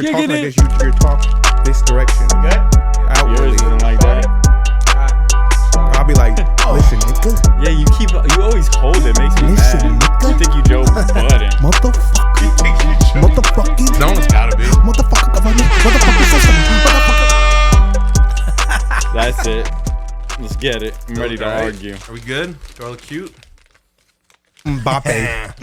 You're talking like this, you're talking this direction. Good? Outwardly. Yours isn't like that. I'll be like, listen, nigga. Yeah, you always hold it. Makes me Listen, mad. nigga. You think you Joe Budden. Motherfucker. You think you should? Motherfucking. Someone's gotta be. Motherfucker government. Motherfucker system. Motherfucker. That's it. Let's get it. I'm ready to All right. argue. Are we good? Do I look cute? Mbappe.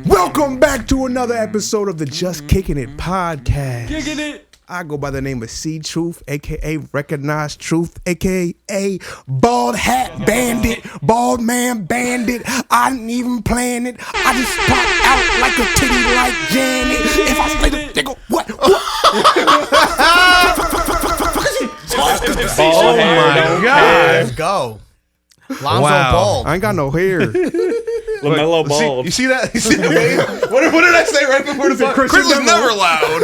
Welcome back to another episode of the Just Kicking It podcast. Kicking it. I go by the name of C Truth, aka Recognized Truth, aka Bald Hat Bandit, Bald Man Bandit. I didn't even plan it. I just pop out like a titty like Janet. If I say the nigga, what? Oh my God. Let's go. Lonzo Wow. Ball. I ain't got no hair. LaMelo Ball. You see that? You see the way? What did I say right before the song? Chris Chris is Demo. never loud.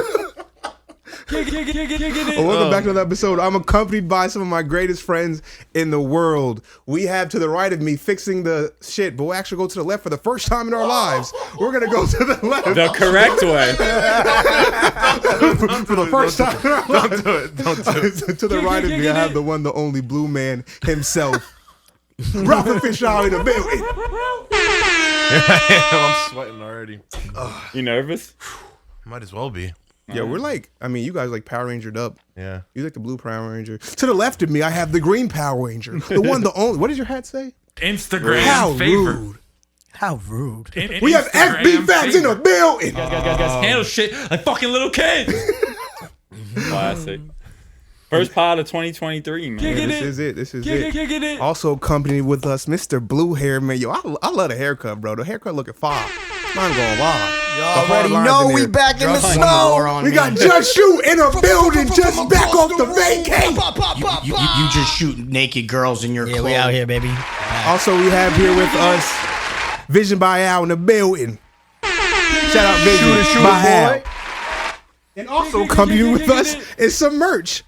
Welcome back to the episode. I'm accompanied by some of my greatest friends in the world. We have to the right of me fixing the shit, but we'll actually go to the left for the first time in our lives. We're going to go to the left. The correct way. For the first time in our lives. Don't do it. To the right of me, I have the one, the only blue man himself. Robert Fisher in the building. I'm sweating already. You nervous? Might as well be. Yeah, we're like, I mean, you guys like Power Rangered up. Yeah. You like the blue Power Ranger. To the left of me, I have the green Power Ranger. The one, the only. What does your hat say? Instagram How favorite. rude. How rude. We have FB Facts in the building. Guys, handle shit like fucking little kids. Classic. First pod of 2023, man. Yeah, this is it. This is Kicking it. it. Also accompanied with us, Mr. Blue Hair Man. Yo, I love the haircut, bro. The haircut looking fire. I'm gonna lie. Y'all The already hard lines know in we there. back in the Drop snow. one more. We got Jusshoot in a building, just back off the vacay. You just shoot naked girls in your Yeah, clothes. we out here, baby. Also, we have here with us Vision by Al in the building. Shout out Vision by Al. And also accompanying with us is some merch,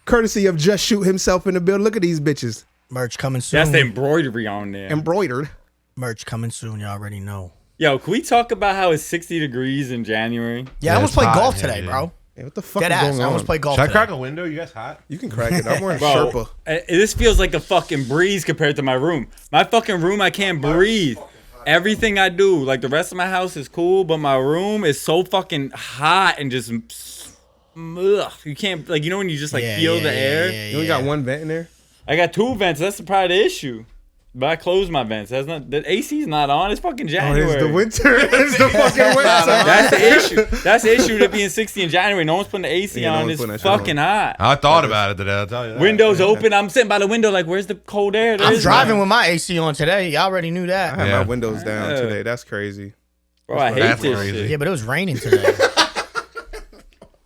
courtesy of Jusshoot himself in the building. Look at these bitches, Merch coming soon. That's the embroidery on there. embroidered. Merch coming soon. You already know. Yo, can we talk about how it's 60 degrees in January? Yeah, I almost it's played hot golf in today, here, bro. Hey, what the fuck Dead is ass. going I almost on? played golf Should I today. crack a window? You guys hot? You can crack it. I'm wearing Bro, Sherpa. this feels like a fucking breeze compared to my room. My fucking room, I can't breathe. Everything I do, like the rest of my house is cool, but my room is so fucking hot and just, ugh. You can't, like, you know when you just like feel the air? You only got one vent in there? I got two vents. That's probably the issue. But I closed my vents. That's not, the AC's not on. It's fucking Oh, January. it's the winter. It's the fucking winter. That's the issue. That's the issue to being 60 in January. No one's putting the AC Yeah, no on. one's It's putting that shit on. fucking hot. I thought about it today. I'll tell you that. Windows open. I'm sitting by the window like, where's the cold air? There I'm is driving none. with my AC on today. Y'all already knew I that. have Yeah. my windows down Yeah. today. That's crazy. Bro, I hate That's this crazy. shit. Yeah, but it was raining today.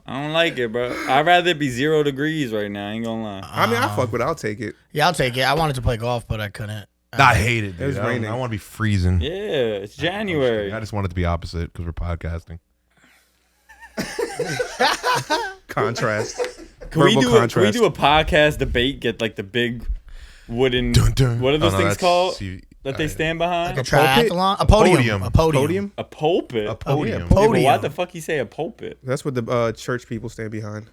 I don't like it, bro. I'd rather it be 0 degrees right now. I ain't gonna lie. I mean, I fuck with it. I'll take it. Yeah, I'll take it. I wanted to play golf, but I couldn't. I hate it, It was dude. raining. I want to be freezing. Yeah, it's January. I just want it to be opposite because we're podcasting. Contrast. Can we Verbal do contrast. a podcast debate? Get like the big wooden. Dun, dun. What are those Oh, no, things that's- called see, that they stand behind? Like a triathlon? A podium. Podium. A podium. Podium? A pulpit. A podium. yeah, Yeah, but why Podium. the fuck you say a pulpit? That's what the church people stand behind.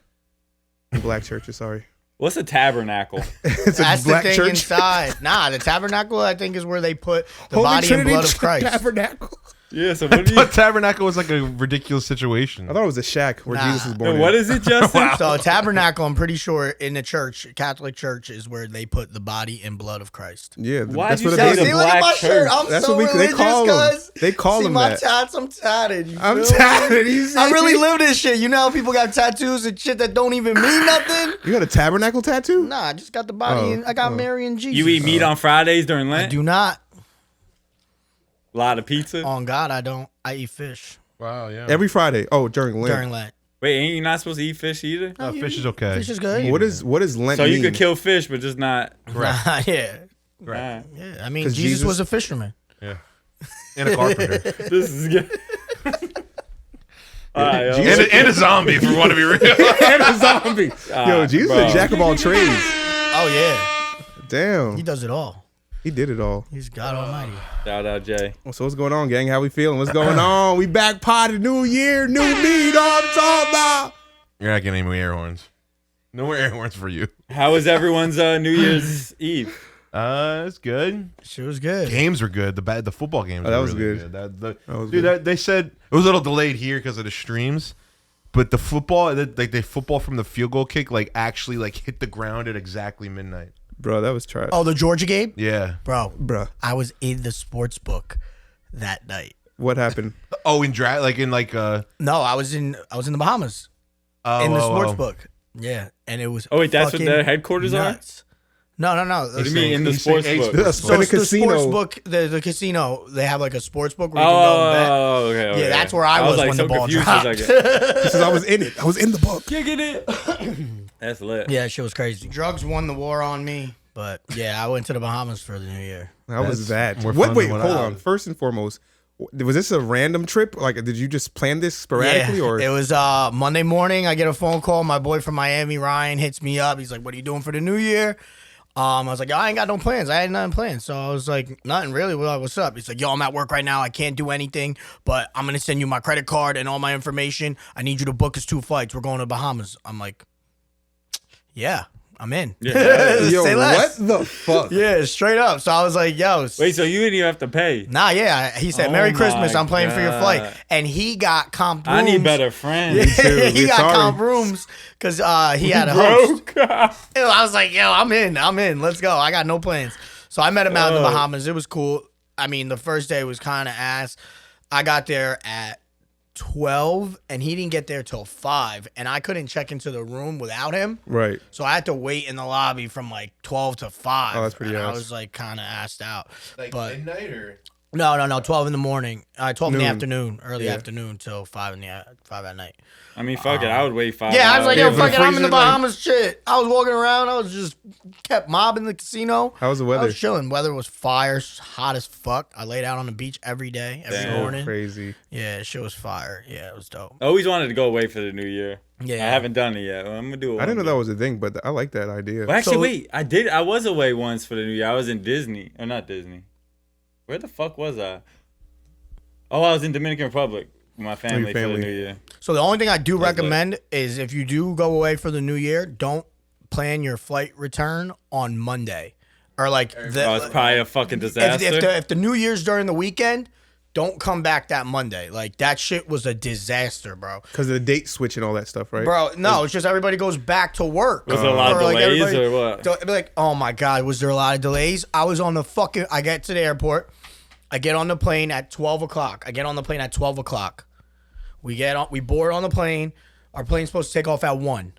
Black churches, sorry. What's a tabernacle? It's a That's the black thing church. inside. Nah, the tabernacle, I think, is where they put the Holy body Trinity and blood of Christ. Tabernacle. Yeah. So what do you? But tabernacle was like a ridiculous situation. I thought it was a shack where Nah. Jesus was born. What in. is it, Justin? So a tabernacle, I'm pretty sure, in the church, Catholic church, is where they put the body and blood of Christ. Yeah, Why'd that's you what say it the is. See, look at black my church? shirt. I'm That's so what they religious, call them. cuz. They call See them my that. tats, I'm tatted. You I'm feel me? tatted. You see I really me? live this shit. You know how people got tattoos and shit that don't even mean nothing? You got a tabernacle tattoo? Nah, I just got the body Oh, and I got Mary and Jesus. You eat meat on Fridays during I Lent? do not. A lot of pizza? On God, I don't. I eat fish Wow, yeah. Every Friday. Oh, during Lent. during Lent. Wait, ain't you not supposed to eat fish either? No, fish is okay. Fish is good. What is Lent So mean? you could kill fish, but just not. Nah, yeah. Right. Yeah. I mean, 'Cause Jesus Jesus- was a fisherman. Yeah. And a carpenter. This is good. All right, yo. Jesus- and a zombie, if we want to be real. and a zombie. Yo, Jesus is bro. a jack of all trades. Oh, yeah. Damn. He does it all. He did it all. He's God Almighty. Shout out Jay. So what's going on, gang? How we feeling? What's going on? We back potted. New year, new me. You know what I'm talking about? You're not getting any more air horns. No more air horns for you. How was everyone's New Year's Eve? It's good. She was good. Games were good. The football games. Oh, that were was really good. That was dude, good. they said it was a little delayed here because of the streams, but the football, like the football from the field goal kick, like actually like hit the ground at exactly midnight. Bro, that was trash. Oh, the Georgia game? Yeah. Bro, I was in the sports book that night. What happened? Oh, in draft, like in like No, I was in the Bahamas. In the sports book. Yeah. And it was Oh wait, that's what fucking their headquarters nuts. No. What do you mean in the he's saying sports book? The So it's the casino. sports book, the casino, they have like a sports book where you can go and bet. Oh, okay. Yeah, that's where I was like when so the ball confused dropped. for a second. He says I was in it. I was in the book. Kicking it. That's lit. Yeah, shit was crazy. Drugs won the war on me, but yeah, I went to the Bahamas for the New Year. How was that? more What? fun Wait, than hold what I on. was. First and foremost, was this a random trip? Like, did you just plan this sporadically, Yeah, or it was Monday morning. I get a phone call. My boy from Miami, Ryan, hits me up. He's like, "What are you doing for the New Year?" I was like, "Yo, I ain't got no plans. I had nothing planned." So I was like, "Nothing really. Well, what's up?" He's like, "Yo, I'm at work right now. I can't do anything, but I'm gonna send you my credit card and all my information. I need you to book us 2 flights. We're going to Bahamas." I'm like, "Yeah, I'm in." yo, Say less. what the fuck? Yeah, straight up. So I was like, "Yo, Wait, so you didn't even have to pay? nah, yeah." He said, Oh "Merry Christmas. my I'm paying for your flight," God. and he got comp rooms. I need better friends. too. he We're got sorry. comp rooms because he had a host. Broke. I was like, "Yo, I'm in. Let's go. I got no plans." So I met him out in the Bahamas. It was cool. I mean, the first day was kind of ass. I got there at 12, and he didn't get there till 5, and I couldn't check into the room without him. Right. So I had to wait in the lobby from like 12 to 5. Oh, that's pretty and I ass. was like kind of assed out. Like But midnight or? no, 12 in the morning. 12 in the Noon. afternoon, early Yeah. afternoon till 5 at night. I mean, fuck it. I would wait 5 Yeah, I was like, Yeah, yo, for the fuck it, I'm in the freezer, like- Bahamas shit. I was walking around. I was just kept mobbing the casino. How was the I weather? was chilling. Weather was fire, hot as fuck. I laid out on the beach every day, every Damn. morning. Crazy. Yeah, shit was fire. Yeah, it was dope. I always wanted to go away for the New Year. Yeah. I haven't done it yet. Well, I'm gonna do it. I didn't know one that day. was a thing, but I like that idea. Well, actually, So- wait. I did. I was away once for the New Year. I was in Disney, or not Disney. Where the fuck was I? Oh, I was in Dominican Republic with my family for the family. New Year. So the only thing I do That's recommend is if you do go away for the New Year, don't plan your flight return on Monday. Or like Oh, it's probably a fucking disaster. if the New Year's during the weekend, don't come back that Monday. Like that shit was a disaster, bro. Because of the date switch and all that stuff, right? Bro, no, it's just everybody goes back to work. Was there a lot of Or, like, delays everybody- or what? So, it'd be like, oh my God, was there a lot of delays? I was on the fucking, I get to the airport. I get on the plane at 12 o'clock. We board on the plane. Our plane's supposed to take off at 1.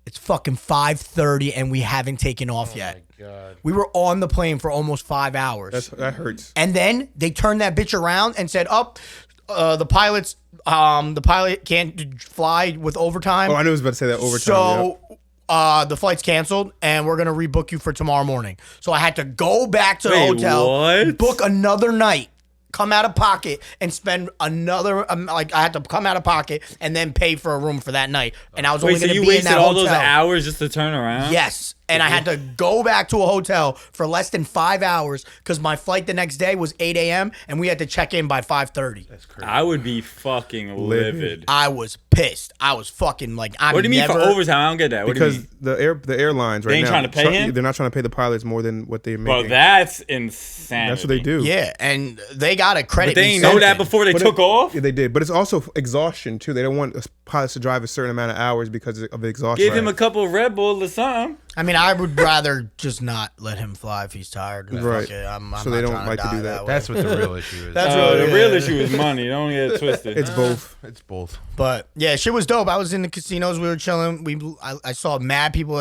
It's fucking 5:30 and we haven't taken off yet. God. We were on the plane for almost 5 hours. That hurts. And then they turned that bitch around and said, the pilot can't fly with overtime. Oh, I knew I was about to say that overtime. So the flight's canceled, and we're gonna rebook you for tomorrow morning. So I had to go back to the Wait, hotel, what? book another night, come out of pocket, and spend another I had to come out of pocket and then pay for a room for that night. And I was Wait, only so gonna you be in wasted that all hotel. those hours just to turn around? Yes. And I had to go back to a hotel for less than 5 hours because my flight the next day was 8 a.m. and we had to check in by 5:30. That's crazy. I would be fucking livid. I was pissed. I was fucking like, I'm What do you mean never, for overtime? I don't get that. What do you Because mean? the airlines right They ain't now, trying to pay him? they're not trying to pay the pilots more than what they're Bro, making. that's insane. That's what they do. Yeah, and they got to credit But they me ain't know that something. before they But took off? Yeah, they did, but it's also exhaustion too. They don't want pilots to drive a certain amount of hours because of exhaustion. Give him a couple of Red Bull or something. I mean, I would rather just not let him fly if he's tired. Right. Fuck it. I'm So they not don't trying like to die do that. way. That's what the real issue is. That's The really- real yeah. issue is money. Don't get it twisted. It's both. It's both. But yeah, shit was dope. I was in the casinos. We were chilling. I saw mad people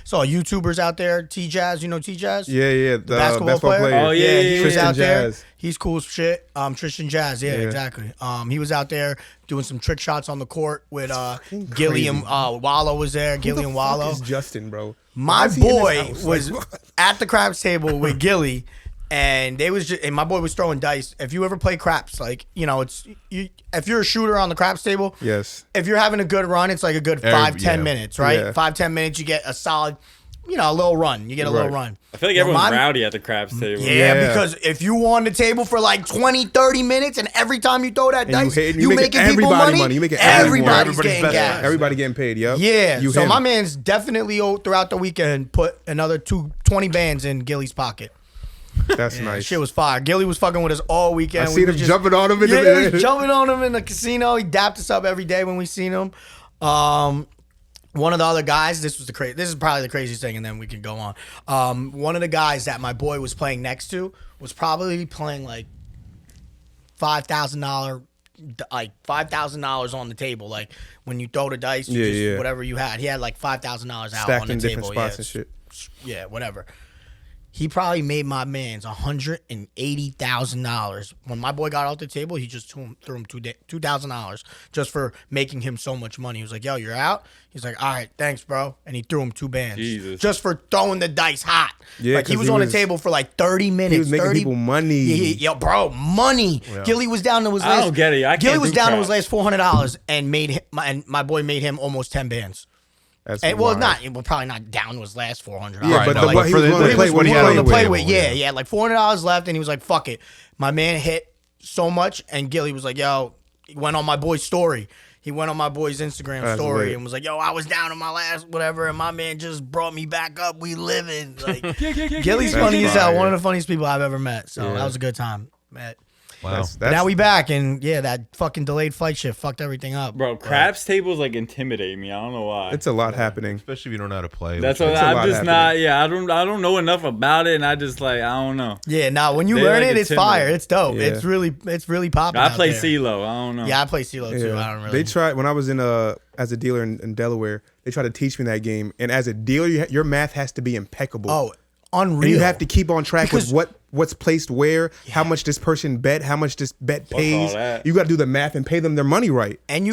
saw YouTubers out there. T-Jazz, you know T-Jazz? Yeah, the basketball player. Oh, yeah, he was Tristan out there. Jazz. He's cool as shit. Tristan Jazz, yeah, exactly. He was out there doing some trick shots on the court with Gillie and Wallo was there. Gillie and Wallo. Is Justin, bro. My Why is he in this boy house? was Like, at the craps table with Gillie, and and my boy was throwing dice. If you ever play craps, like if you're a shooter on the craps table, yes. if you're having a good run, it's like a good 5-10 minutes, right? Yeah. 5-10 minutes, you get a solid a little run. You get a little run. I feel like Well, everyone's my- rowdy at the craps table. Yeah, because if you on the table for like 20, 30 minutes and every time you throw that And dice, you you making making people everybody money. money. You making Everybody's everybody's getting best gas. friend. Everybody getting paid. Yep. Yeah. You So him. my man's definitely throughout the weekend put another 20 bands in Gillie's pocket. That's nice. Shit was fire. Gillie was fucking with us all weekend. I We seen was him just- jumping on him. Yeah, he was jumping on him in the casino. He dapped us up every day when we seen him. One of the other guys, this is probably the craziest thing, and then we can go on. One of the guys that my boy was playing next to was probably playing like $5,000 on the table. Like when you throw the dice, you just whatever you had. He had like $5,000 out Stacked on the in table. different spots and shit. Yeah, whatever. He probably made my man's $180,000. When my boy got out the table, he just threw him $2,000 just for making him so much money. He was like, "Yo, you're out." He's like, "All right, thanks, bro." And he threw him 2 bands Jesus. just for throwing the dice hot. Yeah, like he 'cause was he on the was- table for like 30 minutes. He was making 30 people money. Yo, bro, money. Gillie was down to his I last. don't get it. I Gillie can't was do down to his crap. last $400 and my boy made him almost 10 bands. That's And, well, wild. probably not down to his last $400. Yeah, Right, but no, the, like, what he for was the- willing to the- play what with. he He had wanted on to the play table, with. yeah. He had like $400 left, and he was like, "Fuck it." My man hit so much, and Gillie was like, "Yo," he went on my boy's story. He went on my boy's Instagram That's story lit. and was like, "Yo, I was down to my last whatever, and my man just brought me back up. We living." Like, Gillie's funny as hell. fire. One of the funniest people I've ever met. So that was a good time. But Wow. now we back, and yeah, that fucking delayed flight shift fucked everything up. Bro, craps tables like intimidate me. I don't know why. It's a lot happening. Especially if you don't know how to play. That's which what It's a lot I'm just happening. not. Yeah, I don't know enough about it, and I just like I don't know. Yeah, nah, when you They learn like it, it's intimidate. fire. It's dope. Yeah. It's really popping. I out play there. CeeLo. I don't know. Yeah, I play CeeLo too. I don't really. They tried when I was in as a dealer in Delaware. They tried to teach me that game, and as a dealer, your math has to be impeccable. Oh, unreal. and you have to keep on track Because- with what's placed where, how much this person bet, how much this bet pays. all that. You got to do the math and pay them their money right. and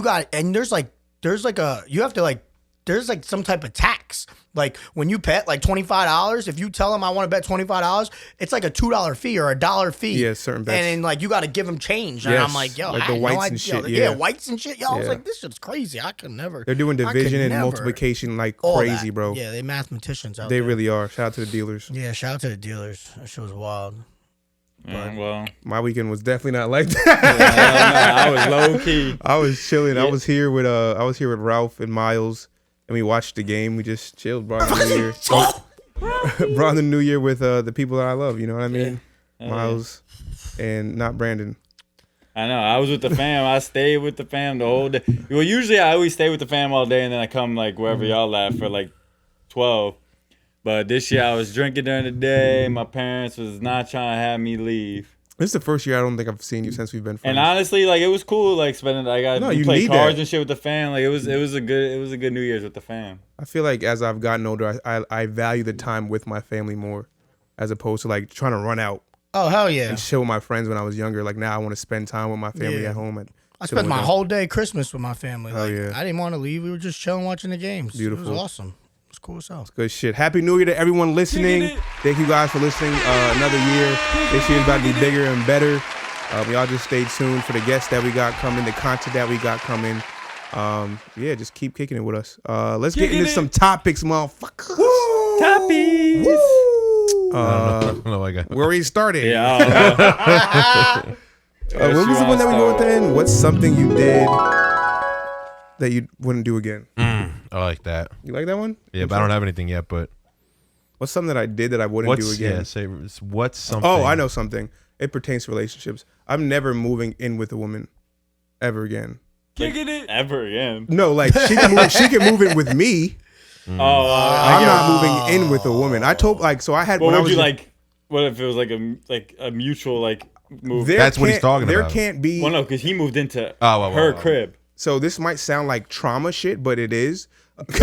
there's like some type of tax. Like when you bet like $25, if you tell them I want to bet $25, it's like a $2 fee or a $1 fee. Yeah, certain bets. And then like you got to give them change. And Yes, I'm like, yo, like I the had whites no and idea. shit, Yeah, yeah. whites and shit. Yo, I was Yeah. like, this shit's crazy. I could never. They're doing I could division and never. multiplication like All crazy, that. bro. Yeah, they mathematicians out They there. really are. Shout out to the dealers. Yeah, shout out to the dealers. That shit was wild. Well, My weekend was definitely not like that. I was low key. I was chilling. I Yeah. was here with Ralph and Miles, and we watched the game. We just chilled, brought in the new year. Brought in the new year with the people that I love. You know what I mean? Miles and not Brandon. I know. I was with the fam. I stayed with the fam the whole day. Well, usually I always stay with the fam all day, and then I come like wherever y'all at for like 12. But this year I was drinking during the day. My parents was not trying to have me leave. This is the first year I don't think I've seen you since we've been friends. And honestly, like it was cool, like spending. I got No, we you play need cards that. and shit with the fam. Like it was a good New Year's with the fam. I feel like as I've gotten older, I value the time with my family more, as opposed to like trying to run out Oh hell yeah! and chill with my friends when I was younger. Like now I want to spend time with my family Yeah. at home. And I chilling spent my with them. whole day Christmas with my family. Hell Like, yeah. I didn't want to leave. We were just chilling, watching the games. It Beautiful. was awesome. It was cool as hell. Good shit. Happy New Year to everyone listening. Thank you guys for listening. Another year. This year's about to be bigger and better. Y'all just stay tuned for the guests that we got coming, the content that we got coming. Yeah, just keep kicking it with us. Let's get into some topics, motherfuckers. Topies. I don't know. I got. We already started. Yeah. I don't know. What was the one that we start? wrote then? What's something you did that you wouldn't do again? I like that. You like that one? Yeah, but I don't have anything yet. But What's something that I did that I wouldn't do what's again? yeah? Say what's something? Oh, I know something. It pertains to relationships. I'm never moving in with a woman ever again. Ever again. No, like she can move in with me. Oh, I'm not moving in with a woman. I told like so I had What when I would was you like? What if it was like a mutual like move? there That's what he's can't- talking there about. can't be Well, no, because he moved into well, her well. crib. so this might sound like trauma shit, but it is. But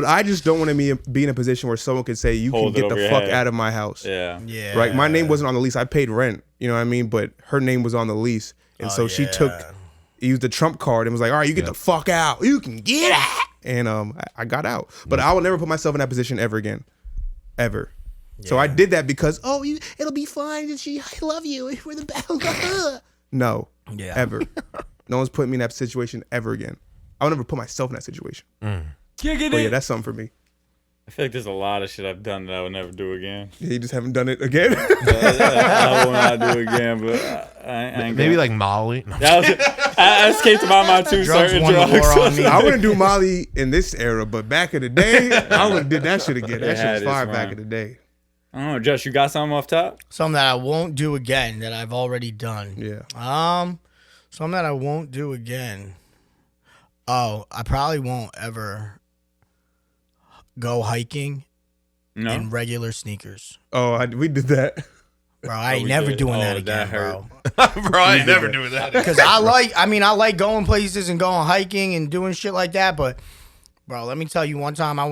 I just don't want to be in a position where someone could say you Hold can it get over the your fuck head. out of my house. Yeah. Yeah. Right? My name wasn't on the lease. I paid rent. You know what I mean? But her name was on the lease. And so she used the trump card and was like, all right, you get the fuck out. You can get out. And I got out. But I will never put myself in that position ever again. Ever. So I did that because, it'll be fine. I love you. We're the best. No. Yeah. Ever. No one's putting me in that situation ever again. I would never put myself in that situation. Kickin' But yeah, it. that's something for me. I feel like there's a lot of shit I've done that I would never do again. Yeah, you just haven't done it again. I will not do it again, but I ain't Maybe gonna. like Molly. No, That was, I escaped to my mind too. Drugs Certain won the drugs. war on me. I wouldn't do Molly in this era, but back in the day, I would have did that shit again. That shit Yeah, was it fire is back fine. in the day. I don't know, Josh. You got something off top? Something that I won't do again that I've already done. Yeah. Something that I won't do again. Oh, I probably won't ever go hiking No. in regular sneakers. Oh, we did that. Bro, I ain't we never did. doing Oh, that that again, bro. bro, I ain't never doing that. Because I like going places and going hiking and doing shit like that. But, bro, let me tell you, one time I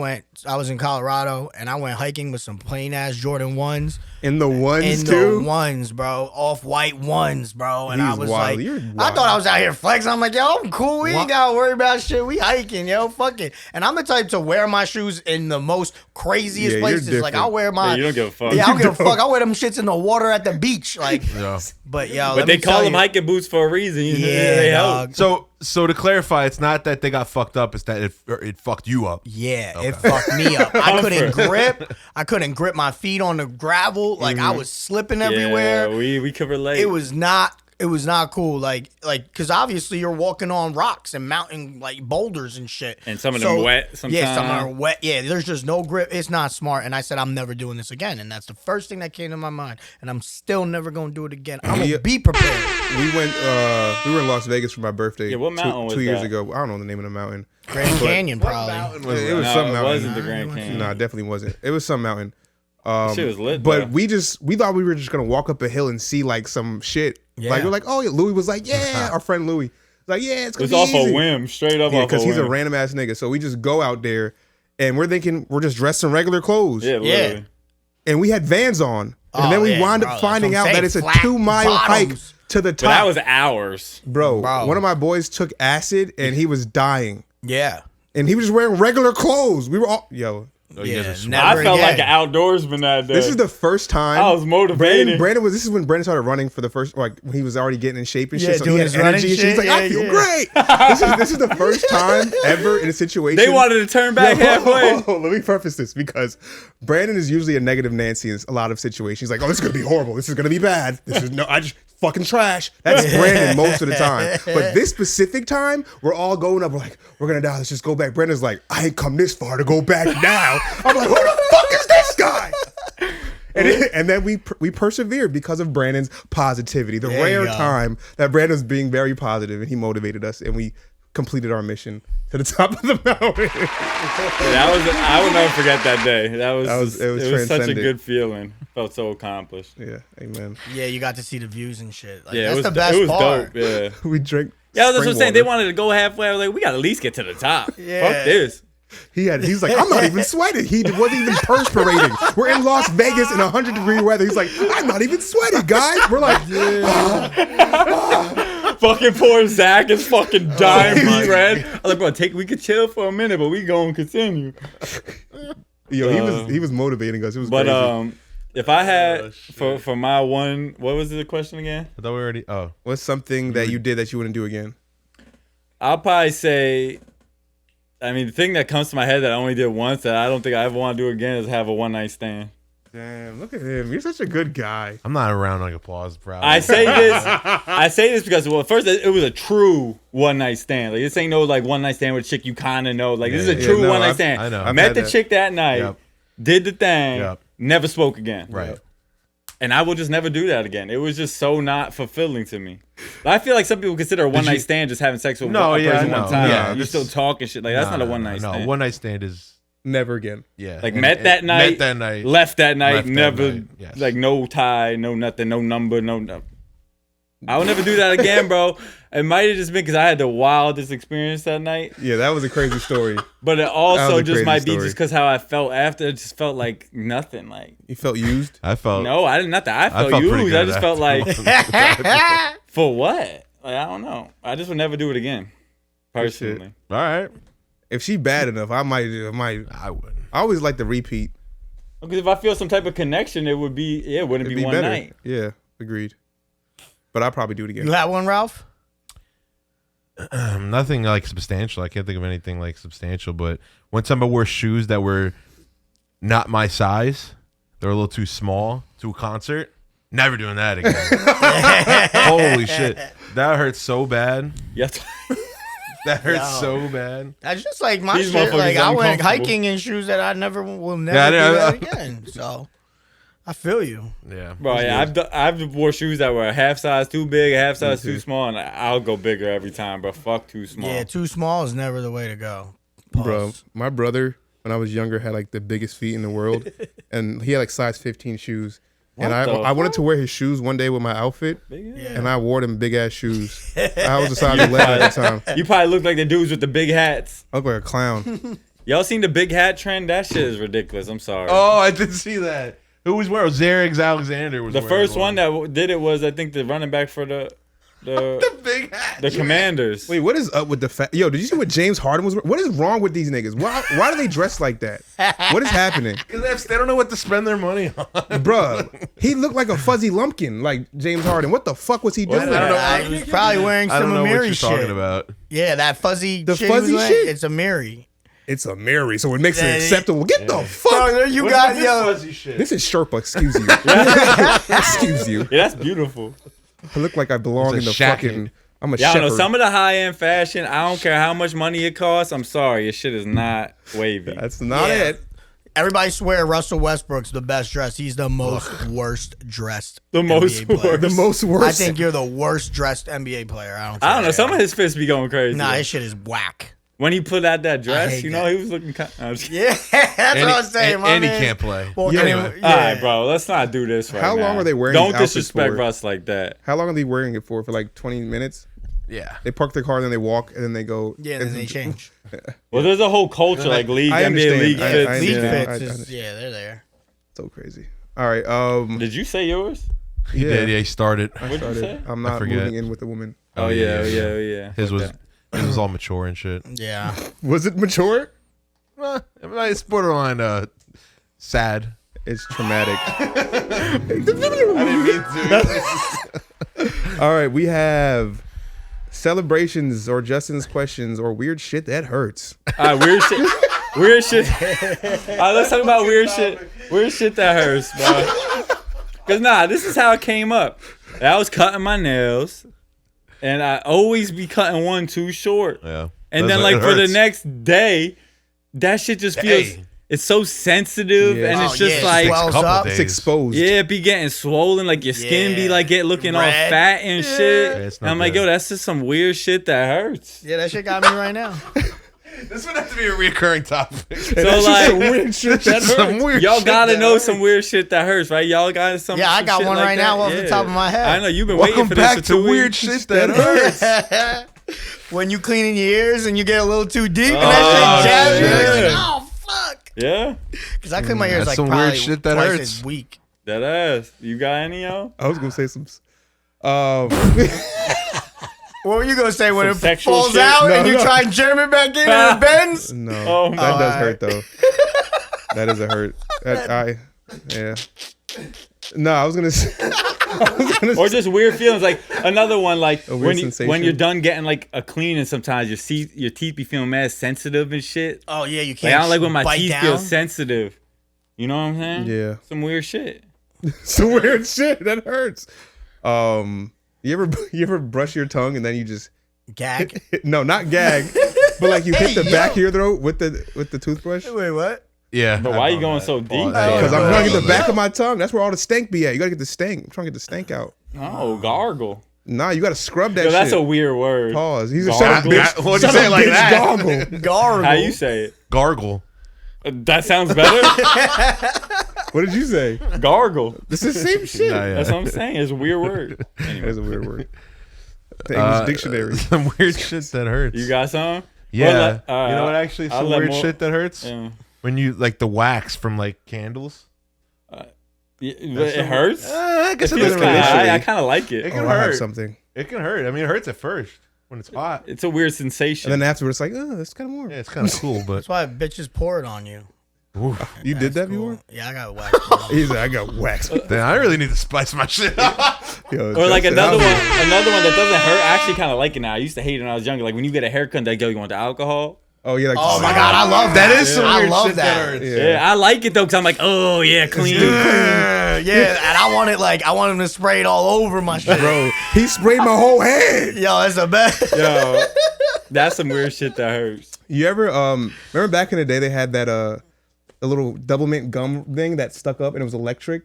was in Colorado and I went hiking with some plain ass Jordan 1s. In the ones In too. the ones, bro. Off-white ones, bro. And I He's was wild. like, You're I wild. thought I was out here flexing. I'm like, yo, I'm cool. We Wha- ain't got to worry about shit. We hiking, yo. Fuck it. And I'm the type to wear my shoes in the most craziest Yeah, you're places. Like, different. I'll wear my... Yeah, you don't give a fuck. Yeah, I don't give a fuck. I wear them shits in the water at the beach. Like, Yeah. but, yo, But let they me tell call them you- hiking boots for a reason. You know, Yeah, they help. dog. So to clarify, it's not that they got fucked up; it's that it fucked you up. Yeah, it fucked me up. I couldn't Comfort. grip. I couldn't grip my feet on the gravel. Like I was slipping everywhere. Yeah, we could relate. It was not cool. Like because obviously you're walking on rocks and mountain like boulders and shit. And some of them wet Yeah, some sometime. are wet. Yeah, there's just no grip. It's not smart. And I said I'm never doing this again. And that's the first thing that came to my mind. And I'm still never gonna do it again. I'm gonna Yeah. be prepared. We were in Las Vegas for my birthday. Yeah, what mountain was two years that? ago. I don't know the name of the mountain. Grand Canyon probably. It was No, some it mountain. wasn't the Grand Canyon. No, it definitely wasn't. It was some mountain. Shit was lit, But though. we thought we were just gonna walk up a hill and see like some shit. Yeah. Like we're like, oh yeah. Louis was like, yeah. Our friend Louis, like, yeah, it's It gonna was be off easy. a whim, straight up Yeah, off a because he's a whim. random ass nigga. So we just go out there, and we're thinking we're just dressed in regular clothes. Yeah, literally. And we had Vans on, and then we yeah, wound bro, up that's finding what I'm out that saying. it's a Flat 2-mile hike bottoms. to the But top. that was hours. Bro, Bro. one of my boys took acid and he was dying. Yeah. And he was just wearing regular clothes. We were all, yo, Oh, you guys are smart. never I felt again. like an outdoorsman that day. this is the first time. I was motivated. This is when Brandon started running for the first, like when he was already getting in shape and Yeah, shit. So he doing had his running energy and shit. He's shit. like, I Yeah, feel yeah. great. this is the first time ever in a situation. They wanted to turn back halfway. Let me preface this because Brandon is usually a negative Nancy in a lot of situations. He's like, oh, this is gonna be horrible. This is gonna be bad. This is I just fucking trash. That's Brandon most of the time. But this specific time, we're all going up. We're like, we're gonna die. Let's just go back. Brandon's like, I ain't come this far to go back now. I'm like, who the fuck is this guy? And then we persevered because of Brandon's positivity. The There you rare go. time that Brandon's being very positive and he motivated us and we completed our mission to the top of the mountain. I will never forget that day. It was such a transcendent. good feeling. Felt so accomplished. Yeah, amen. Yeah, you got to see the views and shit. Like, Yeah, that's it was the best it was part. dope. Yeah. We drank. Yeah, that's what I'm spring saying. They water. wanted to go halfway. I was like, we got to at least get to the top. Yeah. Fuck this. He's like, I'm not even sweating. He wasn't even perspirating. We're in Las Vegas in 100-degree weather. He's like, I'm not even sweating, guys. We're like, Fucking poor Zach is fucking dying my beat red. I was like, bro, we could chill for a minute, but we gonna continue. yo, he was motivating us. It was But crazy. if I had for my one, what was the question again? I thought we already. Oh, What's something that you did that you wouldn't do again? I'll probably say, I mean, the thing that comes to my head that I only did once that I don't think I ever want to do again is have a one night stand. Damn, look at him. You're such a good guy. I'm not around like applause, bro. I say this because, well, first it was a true one night stand. Like, this ain't no like one night stand with a chick you kind of know. Like, this is a Yeah, true no, one night I've- stand. I know. I've Met had the that. chick that night, Yep. did the thing, Yep. never spoke again. Right. And I will just never do that again. It was just so not fulfilling to me. I feel like some people consider a one night stand just having sex with No, a yeah, person I one know. time. Yeah, you this- still talking shit. Like, that's not a one night stand. No, one night stand is Never again. yeah. Like, And- met that and night, Met that night. left that night, Left that never, night, yes. like, no tie, no nothing, no number, no. I will never do that again, bro. It might have just been because I had the wildest experience that night. Yeah, that was a crazy story. But it That also was a just crazy might be story. just because how I felt after. It just felt like nothing. Like, You felt used. I felt. no, I didn't. Not that I felt, felt pretty used. I good just felt like, after. for what? Like, I don't know. I just would never do it again, personally. All right. If she bad enough, I might. I wouldn't. I always like to repeat. Because if I feel some type of connection, it would be. Yeah, it wouldn't It'd be be one better. night. Yeah, agreed. But I'll probably do it again. You had one, Ralph? Nothing like substantial. I can't think of anything like substantial. But One time I wore shoes that were not my size. They were a little too small to a concert. Never doing that again. Holy shit. That hurts so bad. Yes. That hurts so bad. That's just like my These shit. Like motherfuckers I went uncomfortable. hiking in shoes that I will never Yeah, do that again. So I feel you. Yeah. Bro, yeah, I've wore shoes that were a half size too big, a half size too small, and I'll go bigger every time, bro. Fuck too small. Yeah, too small is never the way to go. Bro, Pause. my brother, when I was younger, had like the biggest feet in the world, and he had like size 15 shoes. And What the I wanted to wear his shoes one day with my outfit, and I wore them big ass shoes. I was a size 11 at the time. You probably look like the dudes with the big hats. I look like a clown. Y'all seen the big hat trend? That shit is ridiculous. I'm sorry. Oh, I did see that. Who was wearing? Zarek Alexander was The wearing first one that did it was, I think, the running back for the big hat. the Commanders. Wait, what is up with the Yo, did you see what James Harden was wearing? What is wrong with these niggas? Why do they dress like that? What is happening? Because they don't know what to spend their money on. Bruh, he looked like a fuzzy lumpkin, like James Harden. What the fuck was he doing? I don't know. I was probably wearing I some don't know what Amiri you're talking shit. about. Yeah, that fuzzy The shit. he was fuzzy wearing, shit? It's Amiri. It's a Mary, so it makes it Yeah, acceptable. Get the Bro, fuck. there you got yo. fuzzy shit. This is Sherpa, excuse you. Excuse you. Yeah, that's beautiful. I look like I belong in It's a the shacket. fucking. I'm a Y'all shepherd. know some of the high end fashion. I don't care how much money it costs. I'm sorry, your shit is not wavy. That's not Yeah. it. Everybody swear Russell Westbrook's the best dressed. He's the most worst dressed. The most NBA player. worst. The most I worst. think you're the worst dressed NBA player. I don't. I don't know. care. Some of his fists be going crazy. Nah, his shit is whack. When he put out that dress, hate you know, that. he was looking kind of... Yeah, that's what I was saying. My And he man. can't play. Well, Yeah. yeah. All right, bro. Let's not do this right How now. long are they wearing Don't these outfits disrespect for? Russ like that. How long are they wearing it for? For like 20 minutes? Yeah. They park their car, then they walk, and then they go. Yeah, then they change. Well, there's a whole culture like league, I NBA understand. league I- fits. I League understand. fits I is understand. yeah, they're there. So crazy. All right. Did you say yours? He did. Yeah, he started. What'd you say? I'm not forget. moving in with a woman. Oh yeah, yeah. His was all mature and shit. Yeah. Was it mature? It's borderline sad. It's traumatic. I didn't mean to. All right, we have celebrations or Justin's questions or weird shit that hurts. All right, weird shit. Weird shit. All right, let's talk about weird shit. Weird shit that hurts, bro. Cause this is how it came up. I was cutting my nails, and I always be cutting one too short. Yeah. And then It like for the hurts. next day, that shit just feels. Hey. It's so sensitive, Yeah. and it's Oh, just yeah, like. swells couple up. days. It's exposed. Yeah, it be getting swollen, like your skin be Yeah. like looking all Red. fat and shit. Yeah, it's not and I'm like, good. yo, that's just some weird shit that hurts. Yeah, that shit got me right now. This would have to be a reoccurring topic. So That's just like, some weird shit that hurts. Some weird y'all shit gotta that know hurts. some weird shit that hurts, right? Y'all got some. Yeah, I some got shit one like right that? now off the top of my head. I know you've been Welcome waiting for this back for to 2 weird weeks. shit that hurts. When you cleaning your ears and you get a little too deep and Oh, that shit jabs you, shit. you're like, oh fuck. Yeah, Because I clean my ears That's like some probably weird shit that twice hurts. a week. that ass. You got any, yo? I was gonna say some. What were you gonna say when Some it sexual falls shit? out No, and you no. try and jam it back in and it bends? No, Oh, that my does hurt though. That is a hurt. Yeah. No, I was gonna say. Or just weird feelings, like another one, like A weird when sensation. you're done getting like a clean, and sometimes your teeth be feeling mad sensitive and shit. Oh yeah, you Like can't. I don't like when my bite teeth down. feel sensitive. You know what I'm saying? Yeah. Some weird shit. Some weird shit that hurts. You ever brush your tongue and then you just Gag. no, not gag, but like you hit the back of your throat with the toothbrush? Wait, what? Yeah. But why you going so deep? Because I'm Yeah. trying to get the back of my tongue. That's where all the stank be at. You gotta get the stank. I'm trying to get the stank out. Oh, gargle. Nah, you gotta scrub that Yo, that's shit. a weird word. Pause. He's a Gargle. shut up, bitch. What'd Shut you say up, like bitch, that? Gargle. Gargle. How you say it? Gargle. That sounds better. What did you say? Gargle. It's the same shit. Nah, yeah. That's what I'm saying. It's a weird word. That Anyway, is a weird word. The English dictionary. Some weird shit that hurts. you got some? Yeah. Well, like, you know what? Actually, I'll some let weird more- shit that hurts. Yeah. When you like the wax from like candles. It hurts. I guess it Feels doesn't kinda- really. I kind of like It it. can Oh, I have hurt. something. It can hurt. I mean, it hurts at first when it's hot. It's a weird sensation. And then afterwards, it's like, oh, that's kind of warm. Yeah, it's kind of cool, but That's why bitches pour it on you. You did that Cool. before? Yeah, I got wax. He's like, I got waxed. then I really need to spice my shit up. Yo, Or like Justin, another I one was- that doesn't hurt. I actually kind of like it now. I used to hate it when I was younger. Like when you get a haircut, they go, "You want the alcohol?" Oh, yeah. Like, Oh my god, I love That that. is some I weird love shit that. that hurts. Yeah, I like it though, because I'm like, oh yeah, clean. Yeah, and I want him to spray it all over my shit. Bro, he sprayed my whole head. Yo, that's the best. Yo, that's some weird shit that hurts. You ever remember back in the day they had that a little double mint gum thing that stuck up and it was electric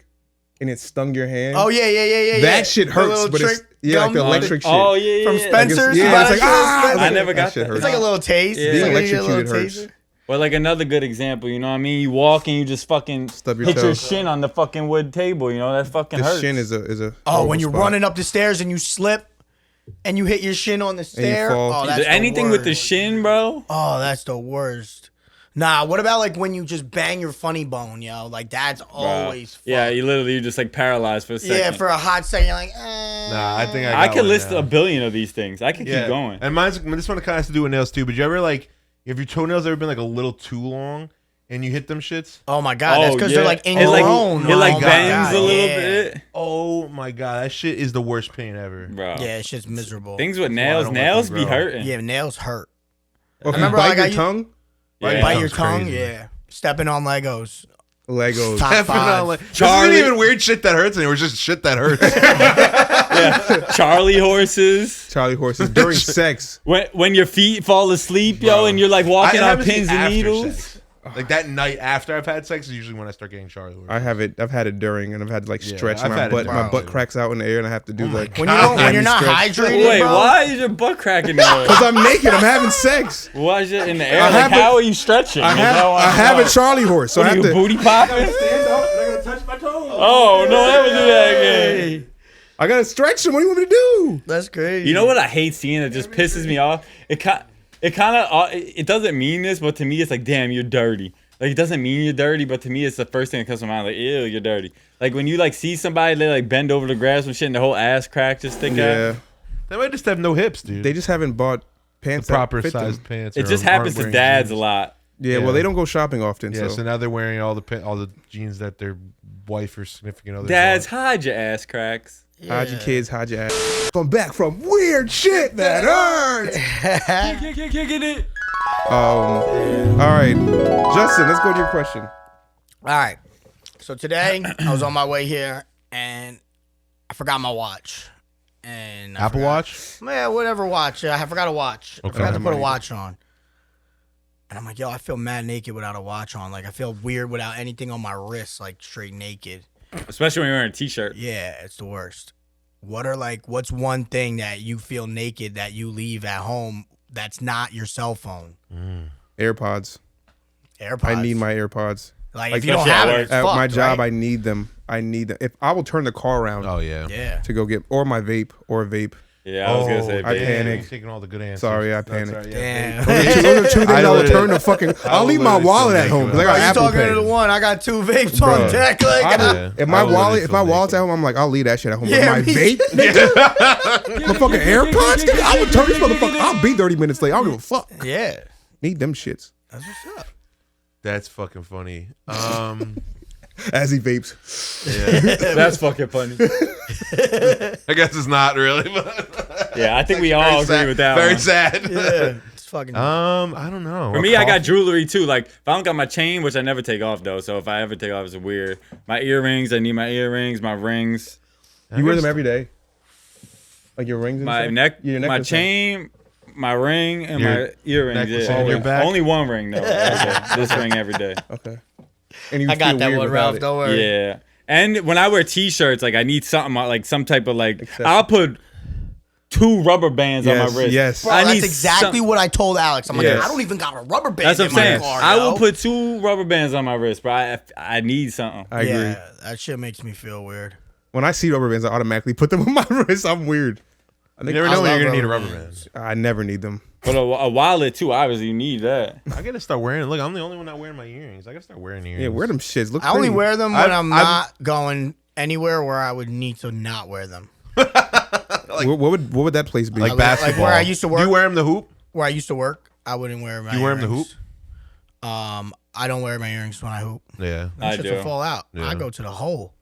and it stung your hand? Oh yeah. That shit The hurts, little but it's trick like the gum electric shit. Oh yeah, from yeah. Spencer's. Yeah, You buy it's like that shit from Spencer's? I never got shit that. hurts. It's like a little taste. Yeah. Being Like, you get a electrocuted little hurts. taster. Or like another good example, you know what I mean? You walk and you just fucking Stub your hit your toe. shin on the fucking wood table, you know? That fucking The hurts. shin is a Oh, horrible when you're spot. running up the stairs and you slip and you hit your shin on the stair. fall. Oh, that's the Anything with the worst. shin, bro? Oh, that's the worst. Nah, what about like when you just bang your funny bone, yo? Like that's always fun. Yeah, you're just like paralyzed for a second. Yeah, for a hot second, you're like, Nah, I think I got could one list now. a billion of these things. I could keep going. And this one kind of has to do with nails too. But you ever like, if your toenails ever been like a little too long and you hit them shits? oh my god, that's because they're like It like, ingrown. it like Oh my bends God, a little yeah. bit. Oh my god, that shit is the worst pain ever. Bro. Yeah, it's just miserable. Things with I nails, don't let nails them be grow. hurting. Yeah, nails hurt. Or if you remember, bite like, your I used- tongue, Yeah. Bite your Sounds tongue, crazy. yeah. Stepping on Legos. Legos. Top Definitely five. not like, this Charlie- isn't even weird shit that hurts anymore. It's just shit that hurts. Charlie horses. Charlie horses during sex. When your feet fall asleep, yo, and you're like walking I on haven't seen pins and after needles. sex. Like that night after I've had sex is usually when I start getting Charlie horse. I have it. I've had it during, and I've had to like Yeah, stretch I've my had it butt. My during. butt cracks out in the air, and I have to do like When you're not stretch. hydrated, Wait, bro. why is your butt cracking there? Because I'm naked. I'm having sex. Why is it in the air? I Like, have how are you stretching? I Is that what have I'm a doing? Charlie horse, so I What are have you to booty popping? stand up and I'm gonna touch my toes. Oh, no, never do that again. I gotta stretch them. What do you want me to do? That's crazy. You know what I hate seeing that just pisses me off? It kind of it doesn't mean this, but to me it's like, damn, you're dirty. Like it doesn't mean you're dirty, but to me it's the first thing that comes to mind. Like, ew, you're dirty. Like when you like see somebody, they like bend over to grab some shit and the whole ass crack just stick out. Yeah, They might just have no hips, dude. they just haven't bought pants the that proper fit them. sized pants. It or just aren't happens to wearing dads jeans. a lot. Yeah, well, Yeah. they don't go shopping often. Yeah, so so now they're wearing all the jeans that their wife or significant other. Dads, hide your ass cracks. hide your kids, hide your ass. Come back from weird shit that hurts. Get it. All right, Justin, let's go to your question. All right. So today I was on my way here and I forgot my watch. And I Apple forgot- Watch. Yeah, whatever watch. I forgot a watch. I Okay. forgot to put a watch on. And I'm like, yo, I feel mad naked without a watch on. Like I feel weird without anything on my wrist, like straight naked. Especially when you're wearing a t-shirt. Yeah, it's the worst. What's one thing that you feel naked that you leave at home that's not your cell phone? AirPods. AirPods. I need my AirPods. like like, if you don't especially have at it, work. it's At fucked, my job, right? I need them. If I will turn the car around Oh yeah. Yeah. to go get or my vape or a vape. Yeah, I was gonna say. I babe. panicked. Taking all the good answers. Sorry, I That's panicked. all right, yeah. Damn. Those are two things I will literally- turn the fucking. I'll leave my literally wallet still at home make because I it got Are you Apple talking Pay. to the one? I got two vapes Bruh. on deck. Like, Yeah. If I my will wallet, literally if my still wallet's make at home, I'm like, I'll leave that shit at home. Yeah, But my me vape, my fucking AirPods, nigga, I would turn this motherfucker. I'll be 30 minutes late. I don't give a fuck. yeah. Need them shits. That's what's up. That's fucking funny. As he vapes. That's fucking funny. I guess it's not really, but Yeah, I think we all agree with that Very one. sad. Yeah. It's fucking. I don't know. For me, I got jewelry too. Like, if I don't got my chain, which I never take off though, so if I ever take off, it's weird. My earrings, I need my earrings, my rings, You wear them every day? Like your rings and my stuff? neck, Your my necklace, chain, my ring, and Your my earrings. necklace Yeah, on your back? only one ring though. Okay. This ring every day. Okay. And you I got feel that weird one, without Ralph. it. Don't worry. Yeah, and when I wear t-shirts, like I need something like some type of like. Accessory. I'll put 2 rubber bands on Yes, my wrist. yes. Bro, I that's need exactly some- what I told Alex. I'm like, Yes. I don't even got a rubber band That's what in I'm my saying. car. I yo. will put 2 rubber bands on my wrist, but I need something. I agree. Yeah, that shit makes me feel weird. When I see rubber bands, I automatically put them on my wrist. I'm weird. I You think never I know when love you're gonna need a rubber rubber band. I never need them. But a wallet too, obviously you need that. I gotta start wearing it. Look, I'm the only one not wearing my earrings. I gotta start wearing earrings. Yeah, wear them shits. Look I only pretty. wear them when I've- I'm I've- not going anywhere where I would need to not wear them. what would that place be? like Like basketball. where I used to work. You wear them the hoop? Where I used to work, I wouldn't wear my You wear 'em the earrings. I don't wear my earings when I hoop. Yeah. I Shits do. will fall out. Yeah. I go to the hole.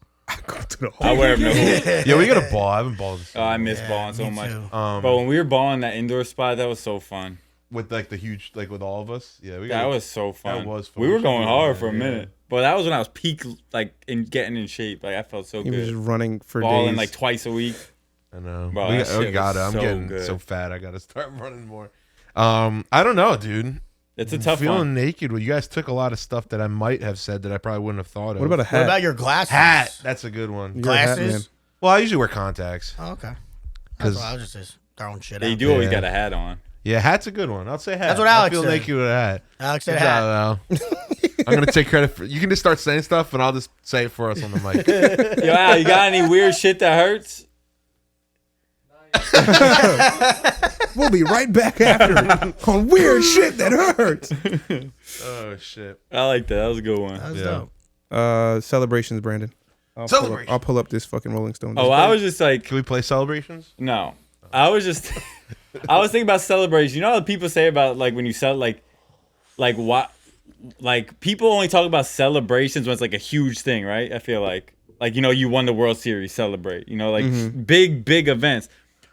Go to the I wear them. No. Yeah, we got a ball. I haven't balled. Oh, I miss Yeah, balling so me much. too. But when we were balling that indoor spot, that was so fun. with like the huge, like with all of us. Yeah, That was so fun. That was fun. We were We should going do hard that, for a minute. But that was when I was peak, like, in getting in shape. Like, I felt so He was good. just running for Balling days. like twice a week. I know. Bro, we that shit got it. was I'm so getting good. so fat. I got to start running more. I don't know, dude. It's a tough Feeling one. naked. Well, you guys took a lot of stuff that I might have said that I probably wouldn't have thought of. What about a What hat? about your glasses? hat? That's a good one. You're a hat glasses? man. Well, I usually wear contacts. Oh, okay. 'Cause- That's why I was just throwing shit Yeah, you out. do always Yeah. got a hat on. Yeah, hat's a good one. I'll say hat. That's what I Alex feel said. naked with a hat. Alex said Good hat. job, Al. I'm gonna take credit for. You can just start saying stuff, and I'll just say it for us on the mic. Yo, Al, you got any weird shit that hurts? We'll be right back after on weird shit that hurts. Oh shit. I like that. That was a good one. That's Yeah. dope. Celebrations, Brandon. Celebration. I'll pull up this fucking Rolling Stone. Oh, I was just like, Can we play celebrations? no. I was just, I was thinking about celebration. You know how people say about like when you sell like what, like people only talk about celebrations when it's like a huge thing, right? I feel like you know you won the World Series, celebrate. You know, like big events.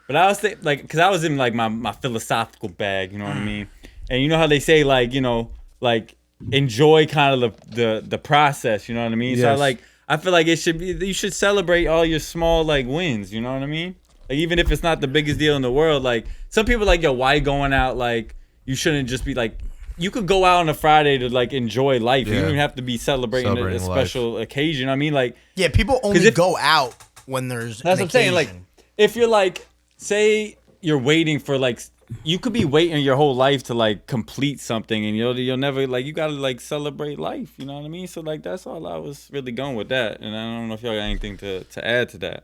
But I was thinking like because I was in like my philosophical bag. You know what I mean? And you know how they say like you know like enjoy kind of the process. You know what I mean? Yes. So I feel like it should be you should celebrate all your small like wins. You know what I mean? Like even if it's not the biggest deal in the world, like some people are like, yo, why you going out? Like you shouldn't just be like, you could go out on a Friday to like enjoy life. You Yeah. don't even have to be celebrating a Celebrating special occasion. I mean, like Yeah, people only if- go out when there's that's an what I'm saying. Like occasion. if you're like, say you're waiting for like, you could be waiting your whole life to like complete something, and you'll never like you gotta like celebrate life. You know what I mean? So like that's all I was really going with that. And I don't know if y'all got anything to add to that.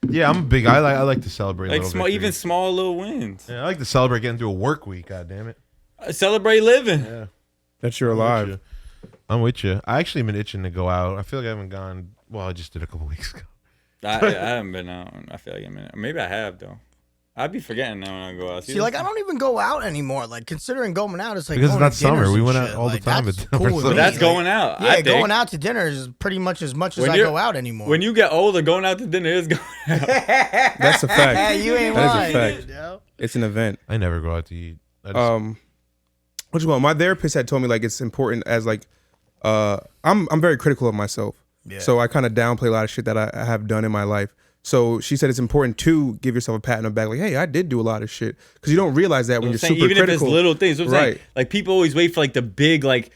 Yeah, I'm big. I like to celebrate. Like little small, even victories. small little wins. Yeah, I like to celebrate getting through a work week. God damn it. Celebrate living. Yeah. that you're alive. I'm with you. I actually been itching to go out. I feel like I haven't gone. Well, I just did a couple weeks ago. I haven't been out. I feel like maybe I have though. I'd be forgetting now when I go out. See, like I don't even go out anymore. Like considering going out is like Because going it's to not summer. dinners We and went out shit. all the Like, time That's at cool dinners. with But me. that's Like, going out. Yeah, I think. going out to dinner is pretty much as much as When I you're- go out anymore. When you get older, going out to dinner is going out. That's a fact. Hey, you ain't That lying. is a fact. yo. It's an event. I never go out to eat. I just, Which one? My therapist had told me like it's important as like I'm very critical of myself. Yeah. So I kind of downplay a lot of shit that I have done in my life. So she said it's important to give yourself a pat on the back, like, hey, I did do a lot of shit, because you don't realize that when I'm you're saying, super even critical. if it's little things. What I'm saying, Right. like people always wait for like the big like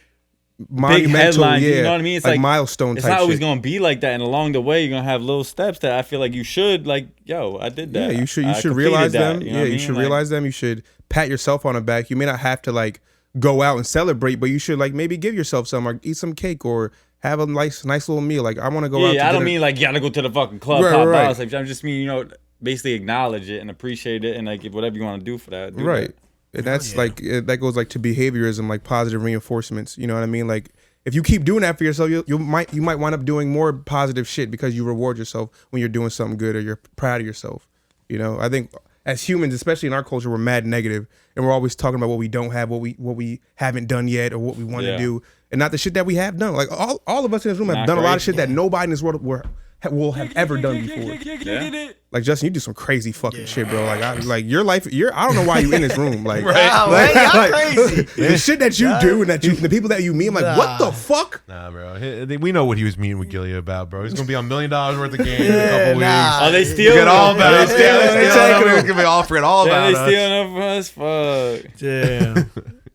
Monumental, headlines, yeah, you know what I mean? It's like milestone It's type not always shit. gonna be like that, and along the way, you're gonna have little steps that I feel like you should like. Yo, I did that. Yeah, you should I should completed realize that, them. you know Yeah, what I you mean? should Like, realize them. You should pat yourself on the back. You may not have to like go out and celebrate, but you should like maybe give yourself some or eat some cake or have a nice little meal. Like I want to go out. Yeah, to I don't dinner. mean like you gotta go to the fucking club, Right, pop right. bottles. Like, I just mean basically acknowledge it and appreciate it, and like whatever you want to do for that. Do Right. that. And that's like that goes like to behaviorism, like positive reinforcements. You know what I mean? Like if you keep doing that for yourself, you might wind up doing more positive shit because you reward yourself when you're doing something good or you're proud of yourself. You know, I think as humans, especially in our culture, we're mad negative and we're always talking about what we don't have, what we haven't done yet, or what we want to Yeah. do, and not the shit that we have done. Like all of us in this room have Not done a lot great. of shit that nobody in this world will have ever done before. Yeah. Like Justin, you do some crazy fucking shit, bro. Like your life, I don't know why you in this room. Like, Wow, man, y'all crazy. the shit that you do and the people that you meet, I'm like, what the fuck? nah, bro. We know what he was meeting with Gillie about, bro. He's gonna be on $1 million worth of games in a couple nah. weeks. Oh, they steal. Forget all about us. They taking He's gonna be all forget all Yeah, about they us. stealing up from us. Fuck. Damn.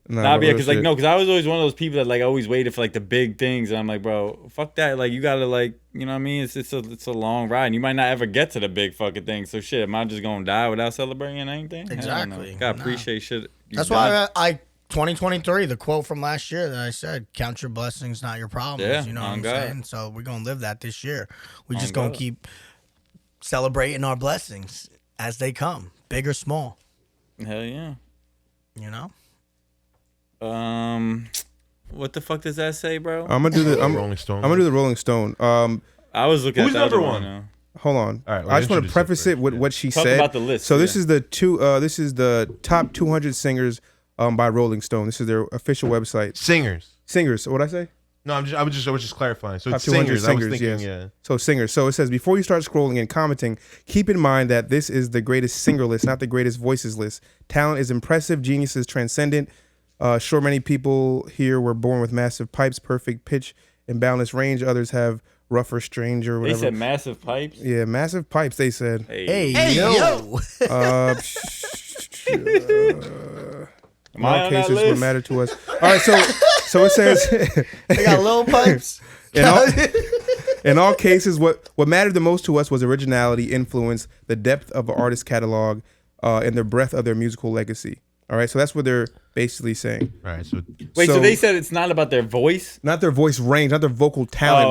Nah, bro, yeah, because real like shit. I was always one of those people that like always waited for like the big things, and I'm like, bro, fuck that. Like you gotta like, you know what I mean? It's a long ride, and you might not ever get to the big fucking thing. So shit, am I just gonna die without celebrating anything? Hell no. Exactly. Gotta Nah. appreciate shit. That's why I 2023, the quote from last year that I said, count your blessings, not your problems. Yeah, You know what on I'm God. saying? So we're going to live that this year. We On just going God. to keep celebrating our blessings as they come, big or small, Hell yeah. you know? What the fuck does that say, bro? I'm gonna do the Rolling Stone. I'm gonna do the Rolling Stone. I was looking Who's at the number other one? now. Hold on. All right, well, I just want to introduce it preface first, it with yeah. what she Talk said. about the list, So this yeah. is this is the top 200 singers by Rolling Stone. This is their official website. Singers. Singers. What'd I say? No, I was just clarifying. So Top it's 200 singers. I was singers, thinking, yes. yeah. So singers. So it says, before you start scrolling and commenting, keep in mind that this is the greatest singer list, not the greatest voices list. Talent is impressive. Genius is transcendent. Sure, many people here were born with massive pipes, perfect pitch, and boundless range. Others have rougher, strange, or They whatever. said massive pipes. Yeah, massive pipes, they said. Hey, yo. Am I on that Cases what list? matter to us. All right, so it says They got little pipes. in all cases, what mattered the most to us was originality, influence, the depth of an artist's catalog, and the breadth of their musical legacy. All right, so that's what they're basically saying. All right. So Wait, so So- they said it's not about their voice? Not their voice range, not their vocal talent,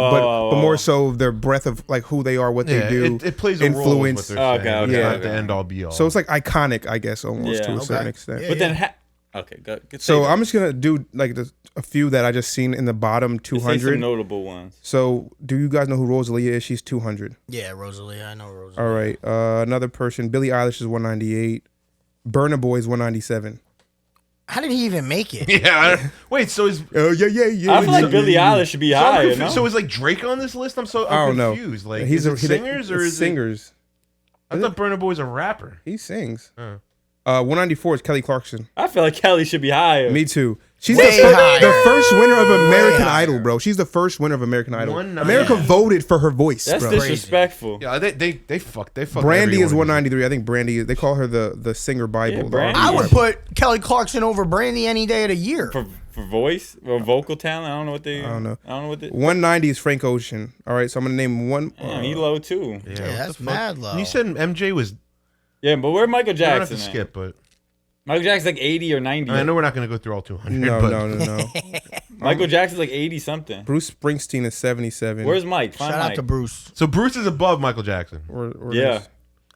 but more so their breadth of like who they are, what yeah, they do, it plays a role. influence. With what they're saying, Okay, but it's okay, not the end all be all. So it's like iconic, I guess, almost Yeah. to a Okay. certain extent. But then, okay, go. So I'm just gonna do like a few that I just seen in the bottom Say some 200. notable ones. So do you guys know who Rosalia is? She's 200. Yeah, Rosalie. I know Rosalie. All right. Another person, Billie Eilish is 198. Burna Boy is 197. How did he even make it? yeah. Wait. So is Oh yeah. I feel like Billie Eilish should be so, I'm higher. confused. No? So is like Drake on this list? I'm I don't know. confused. Like, He's is it singers or it's is singers? it? I thought Burna Boy's a rapper. He sings. Oh. 194 is Kelly Clarkson. I feel like Kelly should be higher. Me too. She's Way the higher. first winner of American higher. Idol, bro. She's the first winner of American Idol. 190. America voted for her voice, That's bro. disrespectful. Yeah, they fucked. Brandy is 193. I think Brandy. They call her the singer Bible. Yeah, the Brandy. R&B I would Bible. put Kelly Clarkson over Brandy any day of the year. For voice or vocal talent, I don't know what they. I don't know. I don't know what they. 190 is Frank Ocean. All right, so I'm gonna name one. Damn, he low too. Yeah, Yeah, what that's the fuck? mad low. And you said MJ was. Yeah, but where Michael I don't have Jackson? to at? skip, but Michael Jackson's like 80 or 90. I know we're not going to go through all 200. No, but no. Michael Jackson's like 80 something. Bruce Springsteen is 77. Where's Mike? Find Shout out Mike. to Bruce. So Bruce is above Michael Jackson. Yeah.